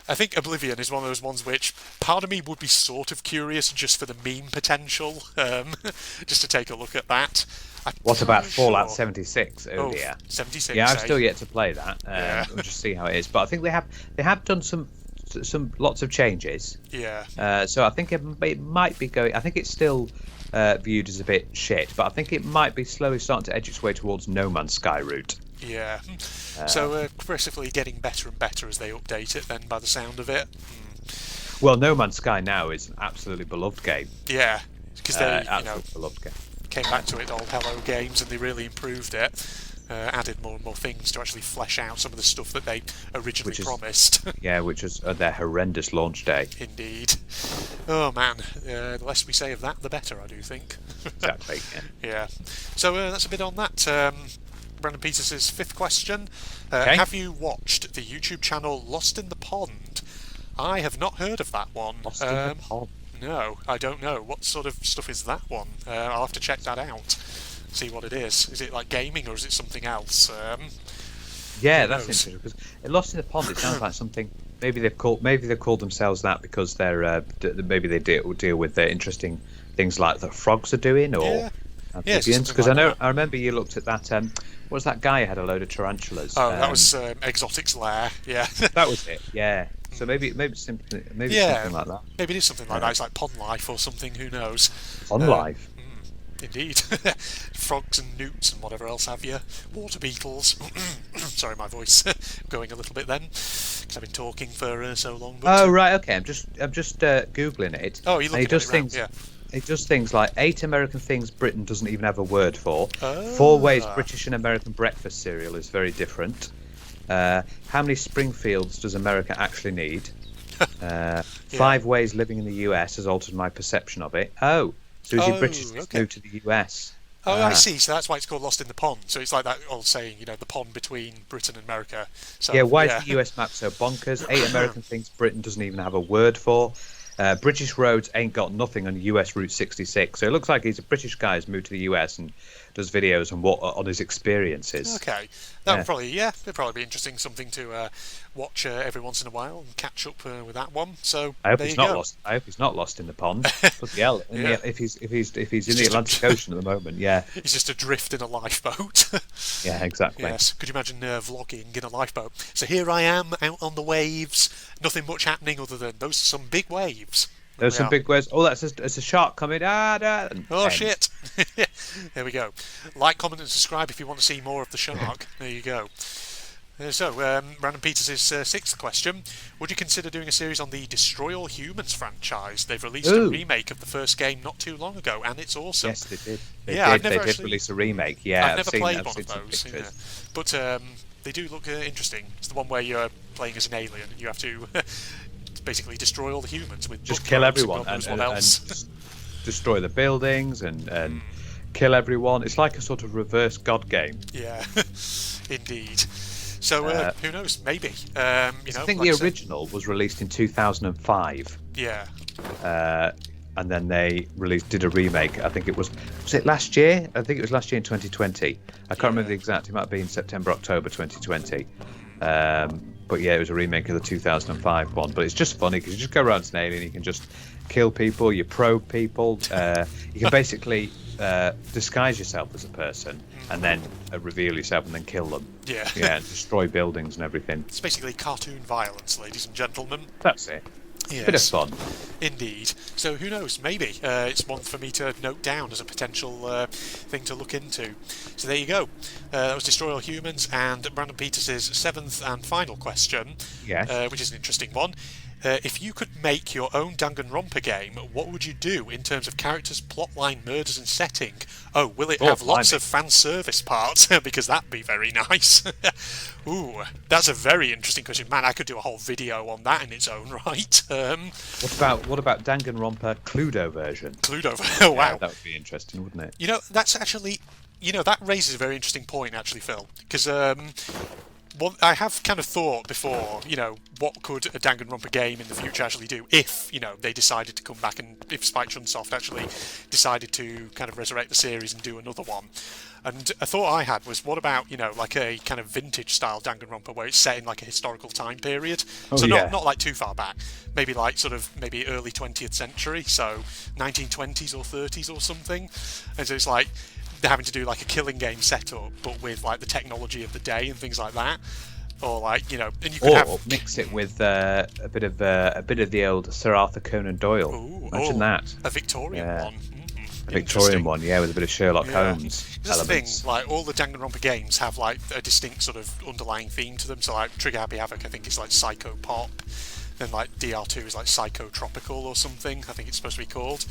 I think Oblivion is one of those ones which part of me would be sort of curious just for the meme potential, just to take a look at that. What about Fallout 76? Oh dear. 76. Yeah, I've still yet to play that. We'll just see how it is. But I think they have done some lots of changes. Yeah. So I think it might be going. I think it's still viewed as a bit shit, but I think it might be slowly starting to edge its way towards No Man's Sky route. Yeah. So progressively getting better and better as they update it. Then, by the sound of it. Well, No Man's Sky now is an absolutely beloved game. Yeah, because they absolutely beloved game. came back to it, old Hello Games, and they really improved it. Added more and more things to actually flesh out some of the stuff that they originally promised. Yeah, which was their horrendous launch day. Indeed. Oh man, the less we say of that, the better, I do think. Exactly. Yeah. So that's a bit on that. Brandon Peters' fifth question. Okay. Have you watched the YouTube channel Lost in the Pond? I have not heard of that one. Lost in the Pond? No, I don't know. What sort of stuff is that one? I'll have to check that out. See what it is. Is it like gaming or is it something else? Yeah, that's interesting because Lost in the Pond. It sounds like something. Maybe they've called themselves that because they're maybe they deal with the interesting things like the frogs are doing or amphibians. Because I remember you looked at that. What was that guy who had a load of tarantulas? Oh, that was Exotic's Lair. Yeah, that was it. Yeah. So maybe something like that. Maybe it is something like that. It's like Pond Life or something. Who knows? Pond Life. Indeed. Frogs and newts and whatever else have you. Water beetles. Sorry, my voice going a little bit then, because I've been talking for so long. But, oh, right, okay. I'm just Googling it. Oh, you look at it around, yeah. It does things like 8 American things Britain doesn't even have a word for. 4 ways British and American breakfast cereal is very different. How many Springfields does America actually need? 5 ways living in the US has altered my perception of it. Oh. So is he British moved to the US? Oh, I see. So that's why it's called Lost in the Pond. So it's like that old saying, the pond between Britain and America. So, yeah, why is the US map so bonkers? 8 American things Britain doesn't even have a word for. British roads ain't got nothing on US Route 66. So it looks like he's a British guy who's moved to the US and does videos on his experiences. Okay, that would probably it'd probably be interesting, something to watch every once in a while and catch up with that one. So I hope he's not lost. I hope he's not lost in the pond. Bloody hell! If he's in the Atlantic Ocean at the moment, he's just adrift in a lifeboat. Yeah, exactly. Yes. Could you imagine vlogging in a lifeboat? So here I am out on the waves. Nothing much happening other than those some big waves. There's some big waves. Oh, it's a shark coming. Oh, shit. There we go. Like, comment and subscribe if you want to see more of the shark. There you go. So, Brandon Peters' sixth question. Would you consider doing a series on the Destroy All Humans franchise? They've released a remake of the first game not too long ago, and it's awesome. Yes, they did. They did release a remake. Yeah, I've never played one of those. Yeah. But they do look interesting. It's the one where you're playing as an alien and you have to basically destroy all the humans with just kill everyone and destroy the buildings and kill everyone. It's like a sort of reverse God game. Yeah, indeed. So who knows? Maybe. I think the original was released in 2005. Yeah. And then they did a remake. I think it was it last year? I think it was last year in 2020. I can't remember the exact. It might be in September, October 2020. But yeah, it was a remake of the 2005 one. But it's just funny because you just go around as an alien, you can just kill people, you probe people, you can basically disguise yourself as a person and then reveal yourself and then kill them. Yeah. Yeah, destroy buildings and everything. It's basically cartoon violence, ladies and gentlemen. That's it. Yes. Bit of fun. Indeed. So who knows? Maybe it's one for me to note down as a potential thing to look into. So there you go. That was Destroy All Humans and Brandon Peters' seventh and final question, which is an interesting one. If you could make your own Danganronpa game, what would you do in terms of characters, plotline, murders and setting? Oh, will it have lots of fan service parts? Because that'd be very nice. Ooh, that's a very interesting question. Man, I could do a whole video on that in its own right. What about Danganronpa Cluedo version? Cluedo, oh wow. Yeah, that would be interesting, wouldn't it? That's actually, that raises a very interesting point, actually, Phil. Because well, I have kind of thought before, what could a Danganronpa game in the future actually do if, they decided to come back and if Spike Chunsoft actually decided to kind of resurrect the series and do another one. And a thought I had was, what about, like a kind of vintage style Danganronpa where it's set in like a historical time period? Not like too far back. Maybe like maybe early 20th century, so 1920s or 30s or something. And so it's like they're having to do like a killing game setup, but with like the technology of the day and things like that, or like and you could mix it with a bit of the old Sir Arthur Conan Doyle. Imagine that, a Victorian one. A Victorian one, with a bit of Sherlock Holmes. That's the thing. Like all the Danganronpa games have like a distinct sort of underlying theme to them. So like Trigger Happy Havoc, I think it's like psycho pop. Then like DR2 is like psychotropical or something. I think it's supposed to be called.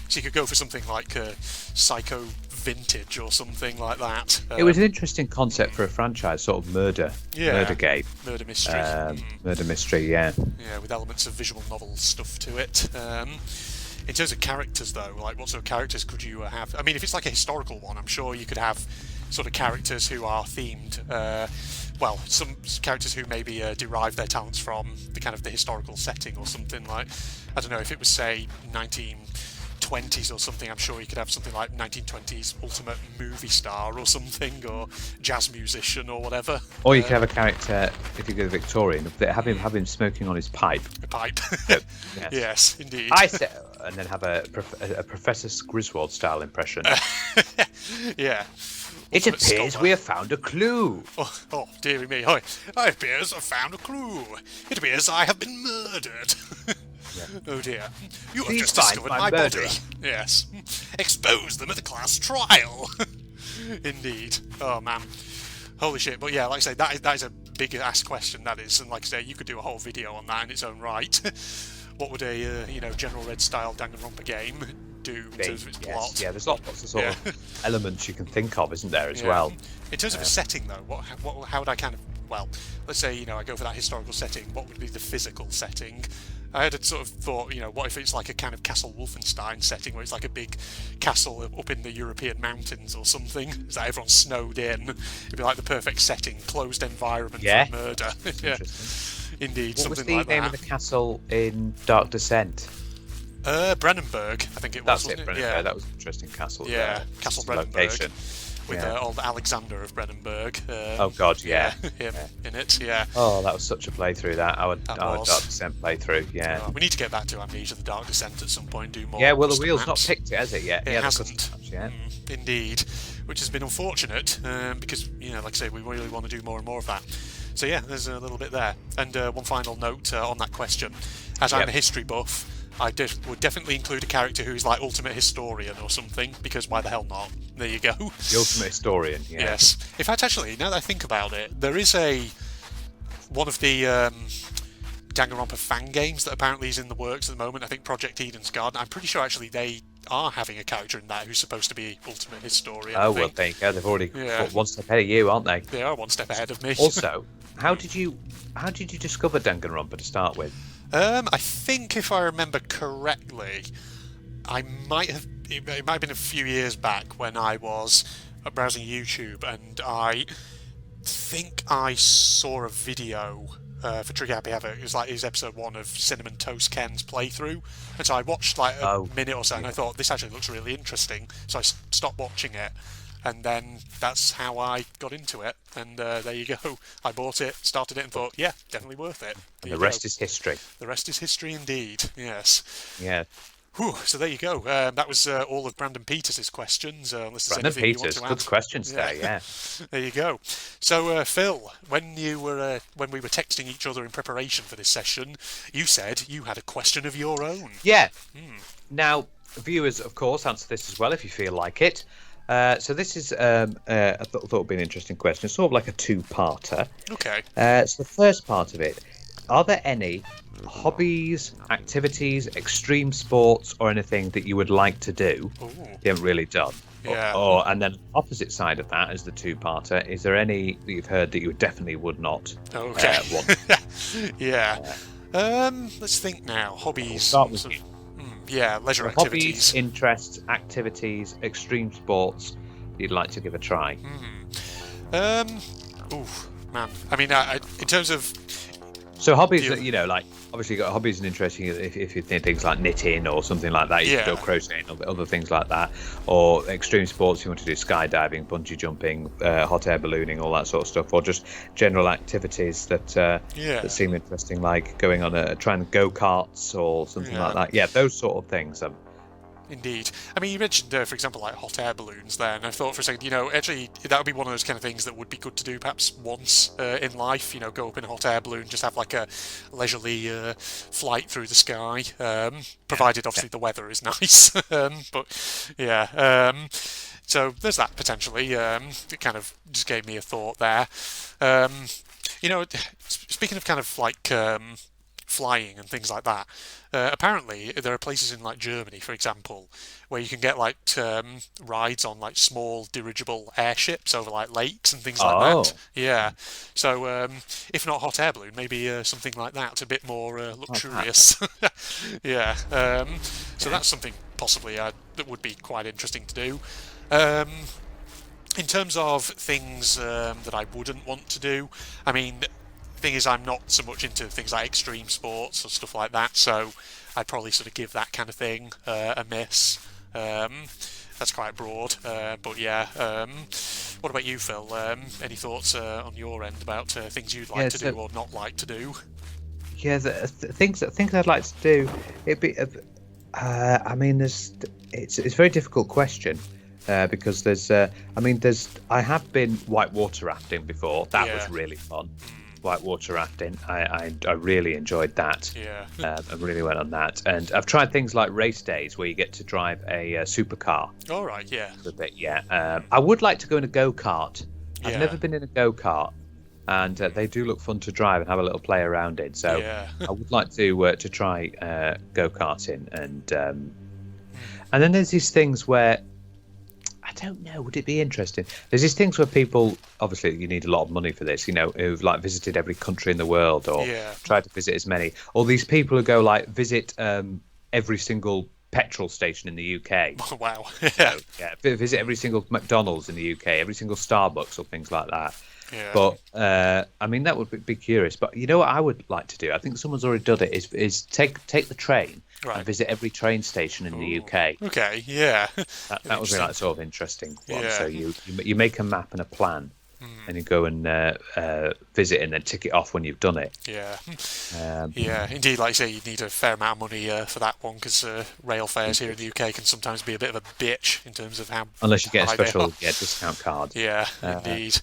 So you could go for something like Psycho vintage or something like that. It was an interesting concept for a franchise, sort of murder game, murder mystery. murder mystery. Yeah, with elements of visual novel stuff to it. In terms of characters, though, like what sort of characters could you have? I mean, if it's like a historical one, I'm sure you could have sort of characters who are themed. Some characters who maybe derive their talents from the kind of the historical setting or something like. I don't know if it was say 1920s or something. I'm sure you could have something like 1920s ultimate movie star or something, or jazz musician or whatever. Or you could have a character, if you go to Victorian, have him smoking on his pipe. A pipe. Yes. Yes, indeed. And then have a Professor Griswold style impression. Yeah. It appears we have found a clue. Oh, dearie me. Hi. It appears I've found a clue. It appears I have been murdered. Yeah. Oh dear. You have just discovered my body. Yes. Expose them at the class trial. Indeed. Oh man. Holy shit. But yeah, like I say, that is a big ass question, that is. And like I say, you could do a whole video on that in its own right. What would a General Red style Danganronpa game do in terms of its plot? Yeah, there's lots of sort of elements you can think of, isn't there, as well? In terms of a setting, though, how would I kind of, let's say, I go for that historical setting, what would be the physical setting? I had a sort of thought, what if it's like a kind of Castle Wolfenstein setting where it's like a big castle up in the European mountains or something? Is that everyone's snowed in? It'd be like the perfect setting, closed environment for murder. Yeah, indeed, what something like that. What was the name of the castle in Dark Descent? Brennenburg, I think it was. That's it, Brennenburg. Yeah, that was an interesting castle. Yeah, Castle Brennenburg. Location. With old Alexander of Brennenburg. Oh God, yeah. Him in it, yeah. Oh, that was such a playthrough, our Dark Descent playthrough, yeah. We need to get back to Amnesia the Dark Descent at some point, do more. Yeah, well, the wheel's not picked it, has it, yet? It hasn't. Indeed. Which has been unfortunate, because, like I say, we really want to do more and more of that. So yeah, there's a little bit there. And one final note on that question. As I'm a history buff, I would definitely include a character who is like ultimate historian or something, because why the hell not? There you go. The ultimate historian, yeah. Yes. In fact, actually, now that I think about it, there is one of the Danganronpa fan games that apparently is in the works at the moment. I think Project Eden's Garden. I'm pretty sure actually they are having a character in that who's supposed to be ultimate historian. Oh, well, there you go. They've already got one step ahead of you, aren't they? They are one step ahead of me. Also, how did you discover Danganronpa to start with? I think if I remember correctly, it might have been a few years back when I was browsing YouTube, and I think I saw a video for Trigger Happy Havoc. It was episode 1 of Cinnamon Toast Ken's playthrough, and so I watched a minute or so, and I thought this actually looks really interesting, so I stopped watching it. And then that's how I got into it, and there you go. I bought it, started it, and thought, yeah, definitely worth it. And the rest is history. The rest is history indeed, yes. Yeah. Whew, so there you go. That was all of Brandon Peters' questions. Unless there's anything you want to add. Good questions there, yeah. There you go. So, Phil, when we were texting each other in preparation for this session, you said you had a question of your own. Yeah. Now, viewers, of course, answer this as well if you feel like it. So this is, I thought it would be an interesting question. It's sort of like a two-parter. Okay. So the first part of it, are there any hobbies, activities, extreme sports, or anything that you would like to do you haven't really done? Yeah. And then opposite side of that is the two-parter. Is there any that you've heard that you definitely would not want? Yeah. Let's think now. Hobbies. We'll start with you. Leisure activities. Hobbies, interests, activities, extreme sports you'd like to give a try. Man. I mean, in terms of... So hobbies that, like, obviously you've got hobbies and interesting if you think things like knitting or something like that, you can go crocheting or other things like that. Or extreme sports, you want to do skydiving, bungee jumping, hot air ballooning, all that sort of stuff. Or just general activities that seem interesting, like going on trying go-karts or something like that. Yeah, those sort of things. Indeed. I mean, you mentioned, for example, like hot air balloons there, and I thought for a second, actually, that would be one of those kind of things that would be good to do perhaps once in life, go up in a hot air balloon, just have like a leisurely flight through the sky, provided obviously the weather is nice. So there's that potentially. It kind of just gave me a thought there. Speaking of kind of like... flying and things like that. Apparently, there are places in like Germany, for example, where you can get like rides on like small dirigible airships over like lakes and things like that. Oh, Yeah. So if not hot air balloon, maybe something like that, a bit more luxurious. Yeah. So that's something possibly that would be quite interesting to do. Um, in terms of things that I wouldn't want to do, I mean, the thing is, I'm not so much into things like extreme sports or stuff like that, so I'd probably sort of give that kind of thing a miss. That's quite broad, but yeah. What about you, Phil? Any thoughts on your end about things you'd like to do or not like to do? yeah. Things I'd like to do. It'd be. I mean, it's a very difficult question. Because I have been whitewater rafting before. That was really fun. Whitewater rafting, I really enjoyed that. Yeah. I really went on that, and I've tried things like race days where you get to drive a supercar. All right. Yeah. A bit, yeah. I would like to go in a go-kart. I've Yeah. never been in a go-kart, and they do look fun to drive and have a little play around in. So Yeah. I would like to try go-karting, and then there's these things where. I don't know. Would it be interesting? There's these things where people, obviously, you need a lot of money for this. Who've like visited every country in the world, or tried to visit as many. Or these people who go like visit every single petrol station in the UK. Wow. Yeah. Yeah, visit every single McDonald's in the UK, every single Starbucks, or things like that. Yeah. But I mean, that would be curious. But you know what I would like to do? I think someone's already done it. Is take the train and visit every train station in the UK. Okay. Yeah. That would be like sort of interesting one. Yeah. So you make a map and a plan, and you go and visit and then tick it off when you've done it. Yeah. Yeah, Indeed, like you say, you need a fair amount of money for that one because rail fares here in the UK can sometimes be a bit of a bitch in terms of how. Unless you get a high they special are. discount card. Yeah, indeed.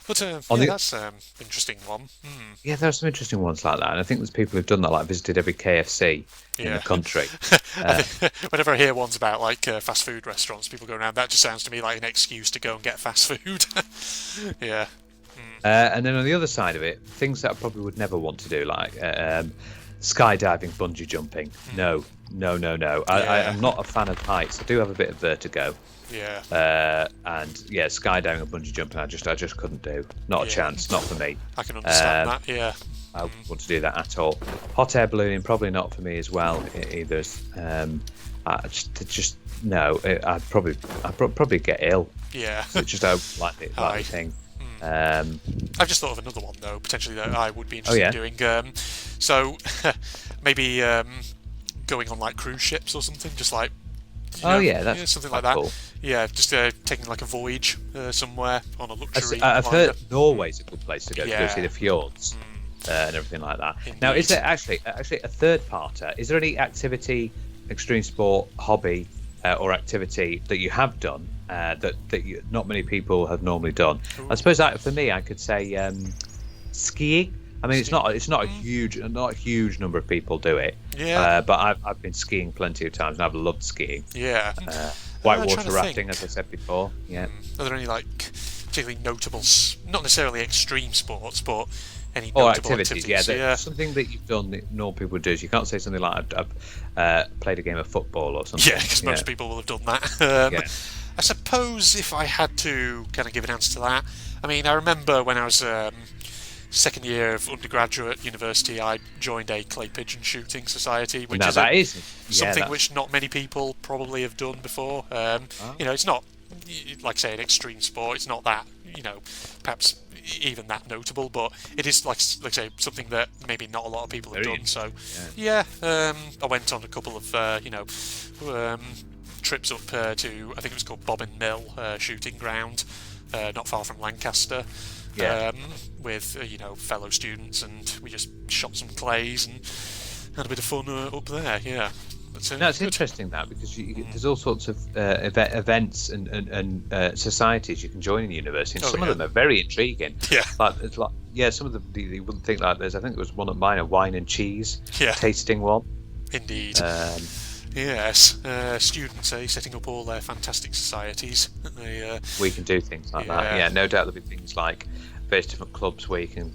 But that's interesting one. Yeah, there are some interesting ones like that, and I think there's people who've done that, like visited every KFC in the country. Whenever I hear ones about like fast food restaurants, people go around, that just sounds to me like an excuse to go and get fast food. Yeah. And then on the other side of it, things that I probably would never want to do, like skydiving, bungee jumping. No. I'm not a fan of heights. I do have a bit of vertigo. Yeah. And yeah, skydiving and bungee jumping, I just couldn't do. Not a chance. Not for me. I can understand that. Yeah. I wouldn't want to do that at all. Hot air ballooning, probably not for me as well either. I just no. I'd probably get ill. Yeah. I just don't like the thing. I've just thought of another one though, potentially that I would be interested in doing. So maybe going on like cruise ships or something, just like. That's something like that. Cool. Yeah, just taking like a voyage somewhere on a luxury. I've liner. heard Norway's a good place to go Yeah. to go see the fjords and everything like that. Indeed. Now, is there actually a third parter? Is there any activity, extreme sport, hobby, or activity that you have done that not many people have normally done? Ooh. I suppose for me, I could say skiing. I mean, it's not a huge number of people do it. Yeah. But I've been skiing plenty of times, and I've loved skiing. Yeah. Whitewater rafting, as I said before. Yeah. Are there any like particularly notable, not necessarily extreme sports, but any notable activities? Yeah, something that you've done that normal people do. You can't say something like I've played a game of football or something. Yeah, because most people will have done that. I suppose if I had to kind of give an answer to that, I mean, I remember when I was second year of undergraduate university, I joined a clay pigeon shooting society, which is something which not many people probably have done before. It's not, like say, an extreme sport. It's not that, perhaps even that notable, but it is like say something that maybe not a lot of people have done. So I went on a couple of trips up to, I think it was called Bobbin Mill shooting ground, not far from Lancaster. With fellow students, and we just shot some clays and had a bit of fun up there. Yeah, it's interesting that because there's all sorts of events and societies you can join in university, and some of them are very intriguing. Yeah, some of them you wouldn't think like there's. I think there was one of mine, a wine and cheese tasting one. Indeed. Yes, students setting up all their fantastic societies. We can do things like that. Yeah, no doubt there'll be things like various different clubs where you can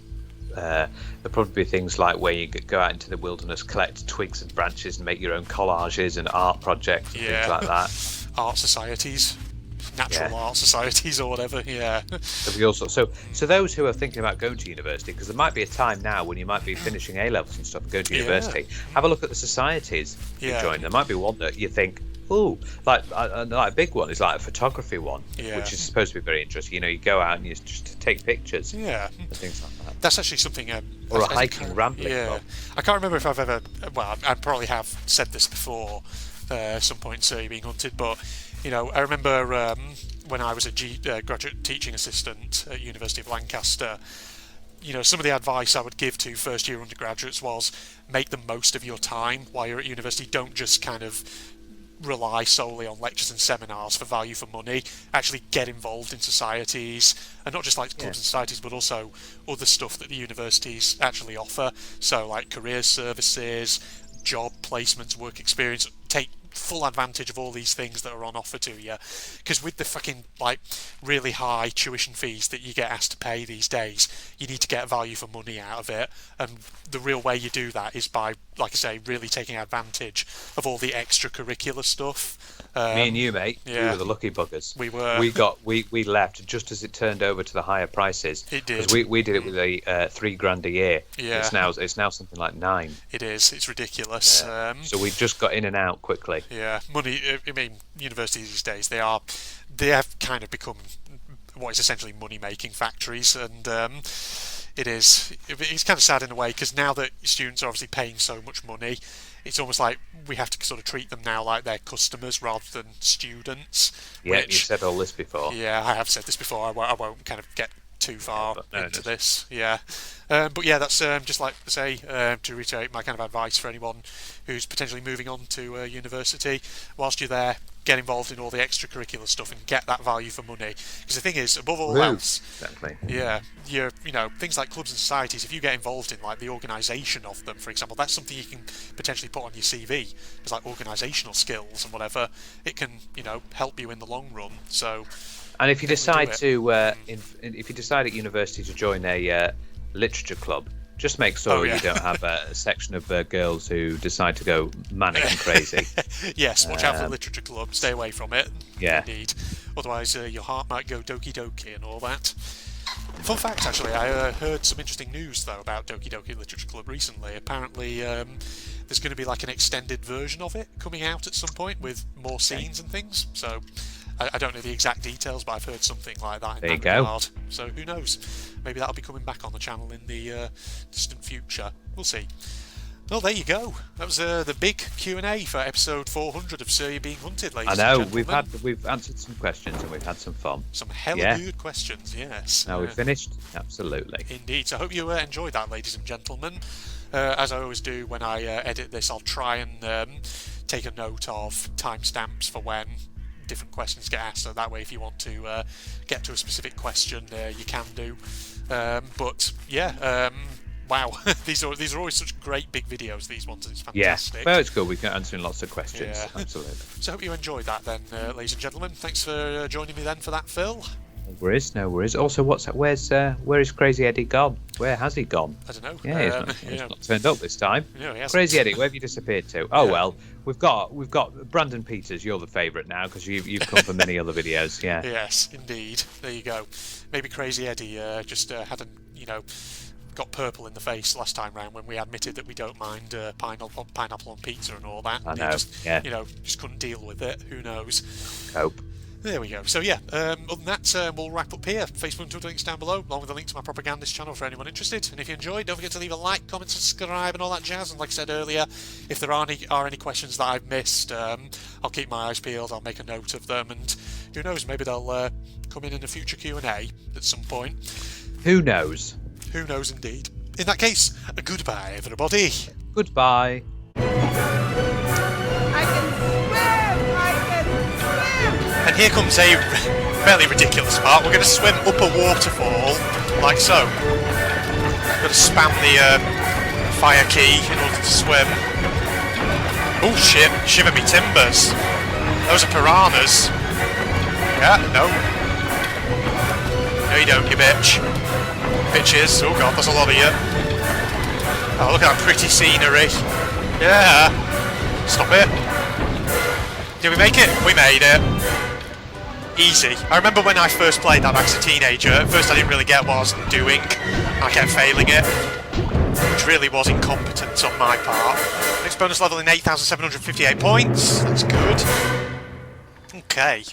there'll probably be things like where you go out into the wilderness, collect twigs and branches, and make your own collages and art projects and things like that. Art societies, natural art societies, or whatever. Yeah. There'll be also so those who are thinking about going to university, because there might be a time now when you might be finishing A levels and stuff and going to university. Have a look at the societies you join. There might be one that you think, ooh, like a big one is like a photography one, which is supposed to be very interesting. You know, you go out and you just take pictures. Yeah. And things like that. That's actually something. Or a hiking rambling club. I can't remember if I've ever. Well, I probably have said this before. At some point, so you're being hunted, but you know, I remember when I was a graduate teaching assistant at University of Lancaster. You know, some of the advice I would give to first-year undergraduates was make the most of your time while you're at university. Don't just kind of rely solely on lectures and seminars for value for money. Actually get involved in societies, and not just like clubs and societies, but also other stuff that the universities actually offer. So like career services, job placements, work experience. Take full advantage of all these things that are on offer to you, because with the fucking like really high tuition fees that you get asked to pay these days, you need to get value for money out of it, and the real way you do that is by, like I say, really taking advantage of all the extracurricular stuff. Me and you, mate, we were the lucky buggers. We were. We left just as it turned over to the higher prices. It did. Because we did it with a $3,000 a year. Yeah. It's now something like 9. It is. It's ridiculous. So we just got in and out quickly. Yeah, money. I mean, universities these days they have kind of become what is essentially money-making factories, and it's kind of sad in a way, because now that students are obviously paying so much money, it's almost like we have to sort of treat them now like they're customers rather than students. Yeah, you've said all this before. Yeah, I have said this before. I won't kind of get too far into this. Yeah, but yeah, that's just like to say, to reiterate my kind of advice for anyone who's potentially moving on to university. Whilst you're there, get involved in all the extracurricular stuff and get that value for money. Because the thing is, above all else, exactly. Yeah, you know, things like clubs and societies, if you get involved in like the organisation of them, for example, that's something you can potentially put on your CV as like organisational skills and whatever. It can, you know, help you in the long run. So. And if you decide if you decide at university to join a literature club, just make sure you don't have a section of girls who decide to go manic and crazy. Yes, watch out for the literature club. Stay away from it. Yeah. Indeed. Otherwise, your heart might go doki doki and all that. Fun fact, actually, I heard some interesting news though about Doki Doki Literature Club recently. Apparently, there's going to be like an extended version of it coming out at some point with more scenes and things. So. I don't know the exact details, but I've heard something like that in that regard. So who knows? Maybe that'll be coming back on the channel in the distant future. We'll see. Well, there you go. That was the big Q&A for episode 400 of Sir You're Being Hunted, ladies and gentlemen. We've answered some questions and we've had some fun. Some hella good questions, yes. Now we've finished? Absolutely. Indeed. So I hope you enjoyed that, ladies and gentlemen. As I always do when I edit this, I'll try and take a note of timestamps for when different questions get asked, so that way if you want to get to a specific question you can do, but yeah, wow, these are always such great big videos, these ones. It's fantastic. Well, it's good, we can answer lots of questions. Absolutely. So I hope you enjoyed that then, ladies and gentlemen. Thanks for joining me then for that, Phil. No worries. Also, where is Crazy Eddie gone? Where has he gone? I don't know. Yeah, he's not turned up this time. No, he hasn't. Crazy Eddie, where have you disappeared to? Oh well, we've got Brandon Peters. You're the favourite now because you've come for many other videos. Yeah. Yes, indeed. There you go. Maybe Crazy Eddie just hadn't, got purple in the face last time round when we admitted that we don't mind pineapple on pizza and all that. I know. Just couldn't deal with it. Who knows? Cope. There we go. So yeah, other than that, we'll wrap up here. Facebook and Twitter links down below, along with a link to my propagandist channel for anyone interested. And if you enjoyed, don't forget to leave a like, comment, subscribe, and all that jazz. And like I said earlier, if there are any questions that I've missed, I'll keep my eyes peeled. I'll make a note of them, and who knows, maybe they'll come in a future Q&A at some point. Who knows? Who knows, indeed. In that case, goodbye, everybody. Goodbye. And here comes a fairly ridiculous part. We're going to swim up a waterfall, like so. Got to spam the fire key in order to swim. Oh shit, shiver me timbers. Those are piranhas. Yeah, no. No you don't, you bitch. Bitches. Oh god, that's a lot of you. Oh, look at that pretty scenery. Yeah. Stop it. Did we make it? We made it. Easy. I remember when I first played that back as a teenager, at first I didn't really get what I was doing. I kept failing it, which really was incompetence on my part. Next bonus level in 8,758 points. That's good. Okay.